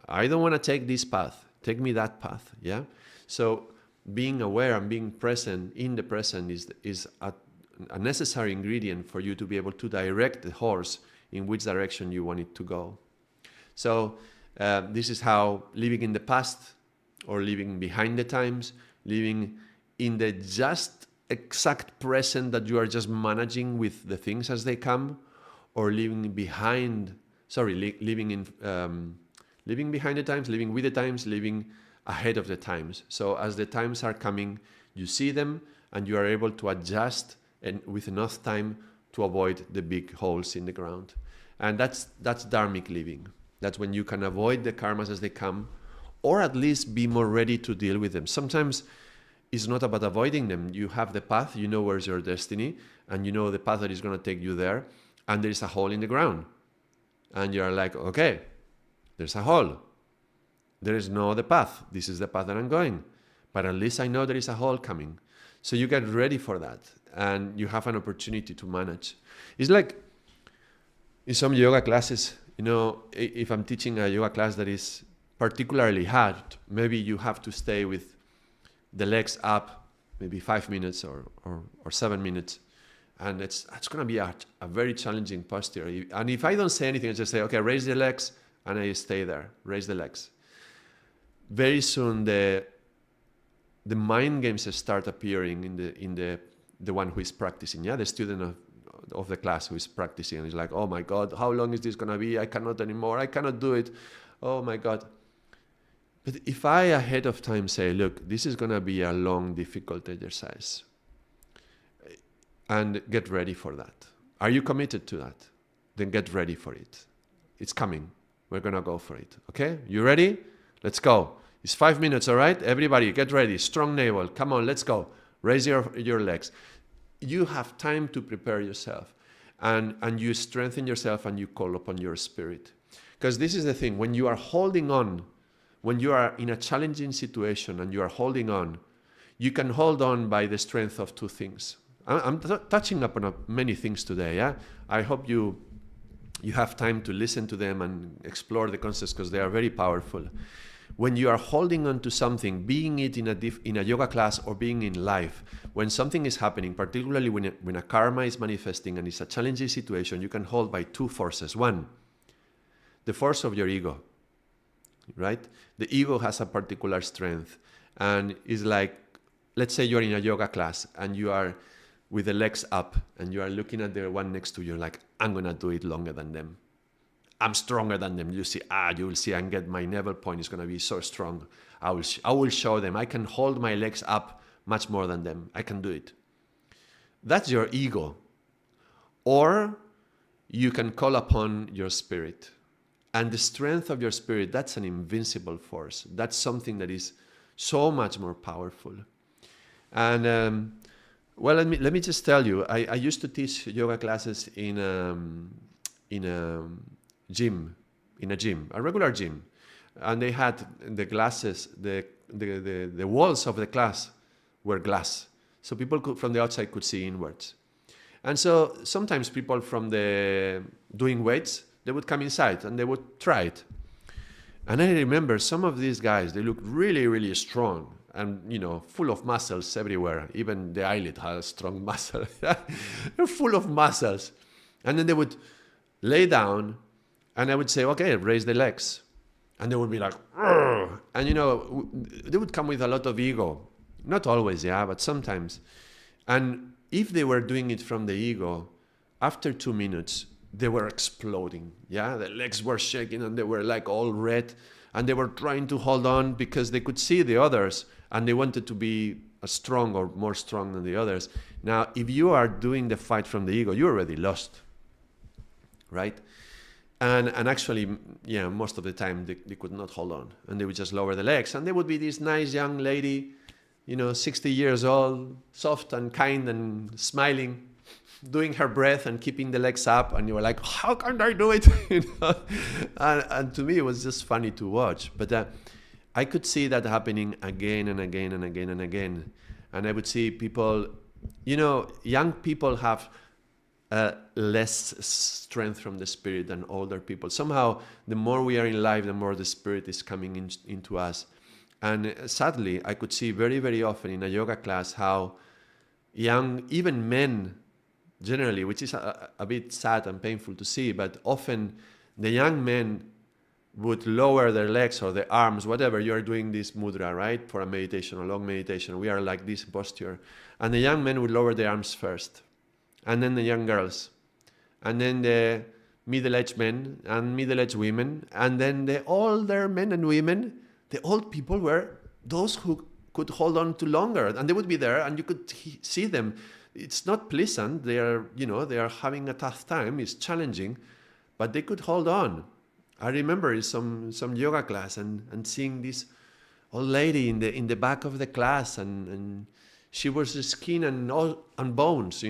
I don't want to take this path. Take me that path. Yeah. So being aware and being present in the present is a necessary ingredient for you to be able to direct the horse in which direction you want it to go. So this is how living in the past or living behind the times, living in the just exact present that you are just managing with the things as they come, or living behind the times, living with the times, living ahead of the times. So as the times are coming, you see them and you are able to adjust and with enough time to avoid the big holes in the ground. And that's dharmic living. That's when you can avoid the karmas as they come, or at least be more ready to deal with them. Sometimes it's not about avoiding them. You have the path, you know where's your destiny, and you know the path that is going to take you there, and there is a hole in the ground. And you're like, okay, there's a hole. There is no other path. This is the path that I'm going. But at least I know there is a hole coming. So you get ready for that. And you have an opportunity to manage. It's like in some yoga classes, you know, if I'm teaching a yoga class that is particularly hard, maybe you have to stay with the legs up, maybe 5 minutes or 7 minutes. And it's going to be a very challenging posture. And if I don't say anything, I just say, okay, raise the legs, and I stay there, raise the legs. Very soon the mind games start appearing in the one who is practicing, the student of the class who is practicing, and he's like, oh my God, how long is this going to be? I cannot anymore. I cannot do it. Oh my God. But if I ahead of time say, look, this is going to be a long, difficult exercise, and get ready for that. Are you committed to that? Then get ready for it. It's coming. We're going to go for it. Okay? You ready? Let's go. It's 5 minutes, all right? Everybody, get ready. Strong navel. Come on, let's go. Raise your legs. You have time to prepare yourself. And you strengthen yourself and you call upon your spirit. Because this is the thing. When you are holding on, when you are in a challenging situation and you are holding on, you can hold on by the strength of two things. I'm touching upon many things today. Yeah? I hope you have time to listen to them and explore the concepts because they are very powerful. When you are holding on to something, being it in a yoga class or being in life, when something is happening, particularly when a karma is manifesting and it's a challenging situation, you can hold by two forces. One, the force of your ego, right? The ego has a particular strength and is like, let's say you're in a yoga class and you are with the legs up and you are looking at the one next to you like, I'm going to do it longer than them. I'm stronger than them. You will see and get my navel point is going to be so strong. I will show them. I can hold my legs up much more than them. I can do it. That's your ego. Or you can call upon your spirit. And the strength of your spirit, that's an invincible force. That's something that is so much more powerful. And well, let me just tell you, I used to teach yoga classes in a gym, a regular gym, and they had the glasses, the walls of the class were glass, so people from the outside could see inwards. And so sometimes people from the doing weights, they would come inside and they would try it. And I remember some of these guys, they looked really, really strong. And, full of muscles everywhere. Even the eyelid has strong muscle. They're full of muscles. And then they would lay down and I would say, okay, raise the legs. And they would be like, "Argh!" And, they would come with a lot of ego. Not always, but sometimes. And if they were doing it from the ego, after 2 minutes, they were exploding. The legs were shaking and they were like all red. And they were trying to hold on because they could see the others and they wanted to be as strong or more strong than the others. Now, if you are doing the fight from the ego, you're already lost, right? And actually, most of the time they could not hold on and they would just lower the legs. And there would be this nice young lady, 60 years old, soft and kind and smiling, doing her breath and keeping the legs up, and you were like, how can I do it? And to me it was just funny to watch, but I could see that happening again and again and again and again. And I would see people, young people have less strength from the spirit than older people. Somehow the more we are in life, the more the spirit is coming into us. And sadly I could see very, very often in a yoga class how young, even men generally, which is a bit sad and painful to see, but often the young men would lower their legs or their arms, whatever. You are doing this mudra, right? For a meditation, a long meditation. We are like this posture. And the young men would lower their arms first. And then the young girls. And then the middle-aged men and middle-aged women. And then the older men and women. The old people were those who could hold on to longer. And they would be there and you could see them. It's not pleasant. They are having a tough time. It's challenging, but they could hold on. I remember some yoga class and seeing this old lady in the back of the class, and she was skin and bones,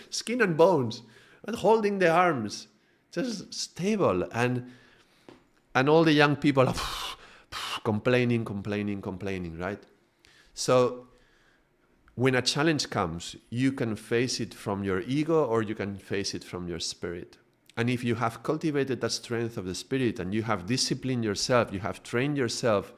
skin and bones, and holding the arms, just stable, and all the young people are complaining, right? So when a challenge comes, you can face it from your ego or you can face it from your spirit. And if you have cultivated that strength of the spirit and you have disciplined yourself, you have trained yourself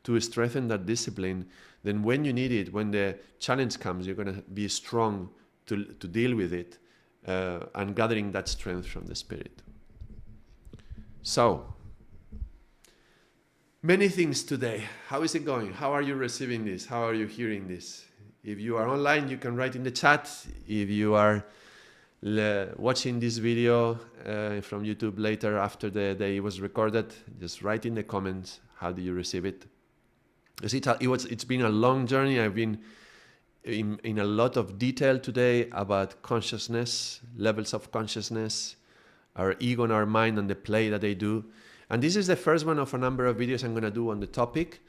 to strengthen that discipline, then when you need it, when the challenge comes, you're going to be strong to deal with it, and gathering that strength from the Spirit. So, many things today. How is it going? How are you receiving this? How are you hearing this? If you are online, you can write in the chat. If you are watching this video from YouTube later after the day it was recorded, just write in the comments, how do you receive it? Because it's been a long journey. I've been in a lot of detail today about consciousness, levels of consciousness, our ego and our mind, and the play that they do. And this is the first one of a number of videos I'm going to do on the topic.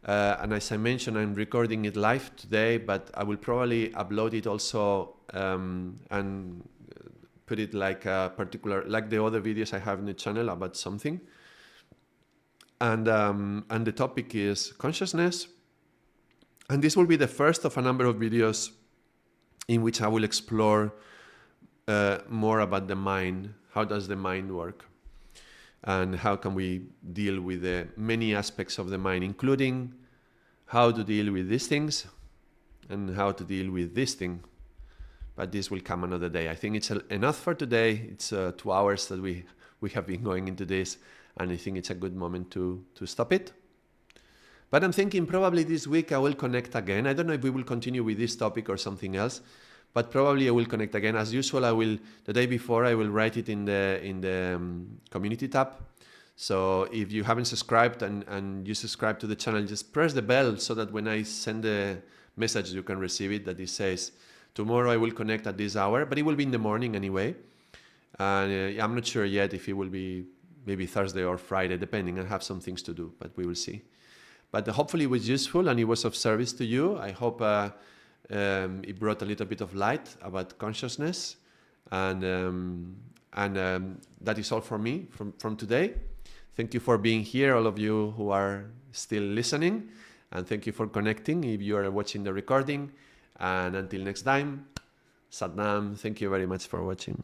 And as I mentioned, I'm recording it live today, but I will probably upload it also and put it like a particular, like the other videos I have in the channel about something. And the topic is consciousness. And this will be the first of a number of videos in which I will explore more about the mind. How does the mind work? And how can we deal with the many aspects of the mind, including how to deal with these things and how to deal with this thing. But this will come another day. I think it's enough for today. It's 2 hours that we have been going into this, and I think it's a good moment to stop it. But I'm thinking probably this week I will connect again. I don't know if we will continue with this topic or something else, but probably I will connect again. As usual, the day before I will write it in the community tab. So if you haven't subscribed and you subscribe to the channel, just press the bell so that when I send the message, you can receive it, that it says, tomorrow I will connect at this hour, but it will be in the morning anyway. And I'm not sure yet if it will be maybe Thursday or Friday, depending. I have some things to do, but we will see. But hopefully it was useful and it was of service to you. I hope it brought a little bit of light about consciousness, and that is all for me from today. Thank you for being here, all of you who are still listening, and thank you for connecting if you are watching the recording. And until next time, Satnam. Thank you very much for watching.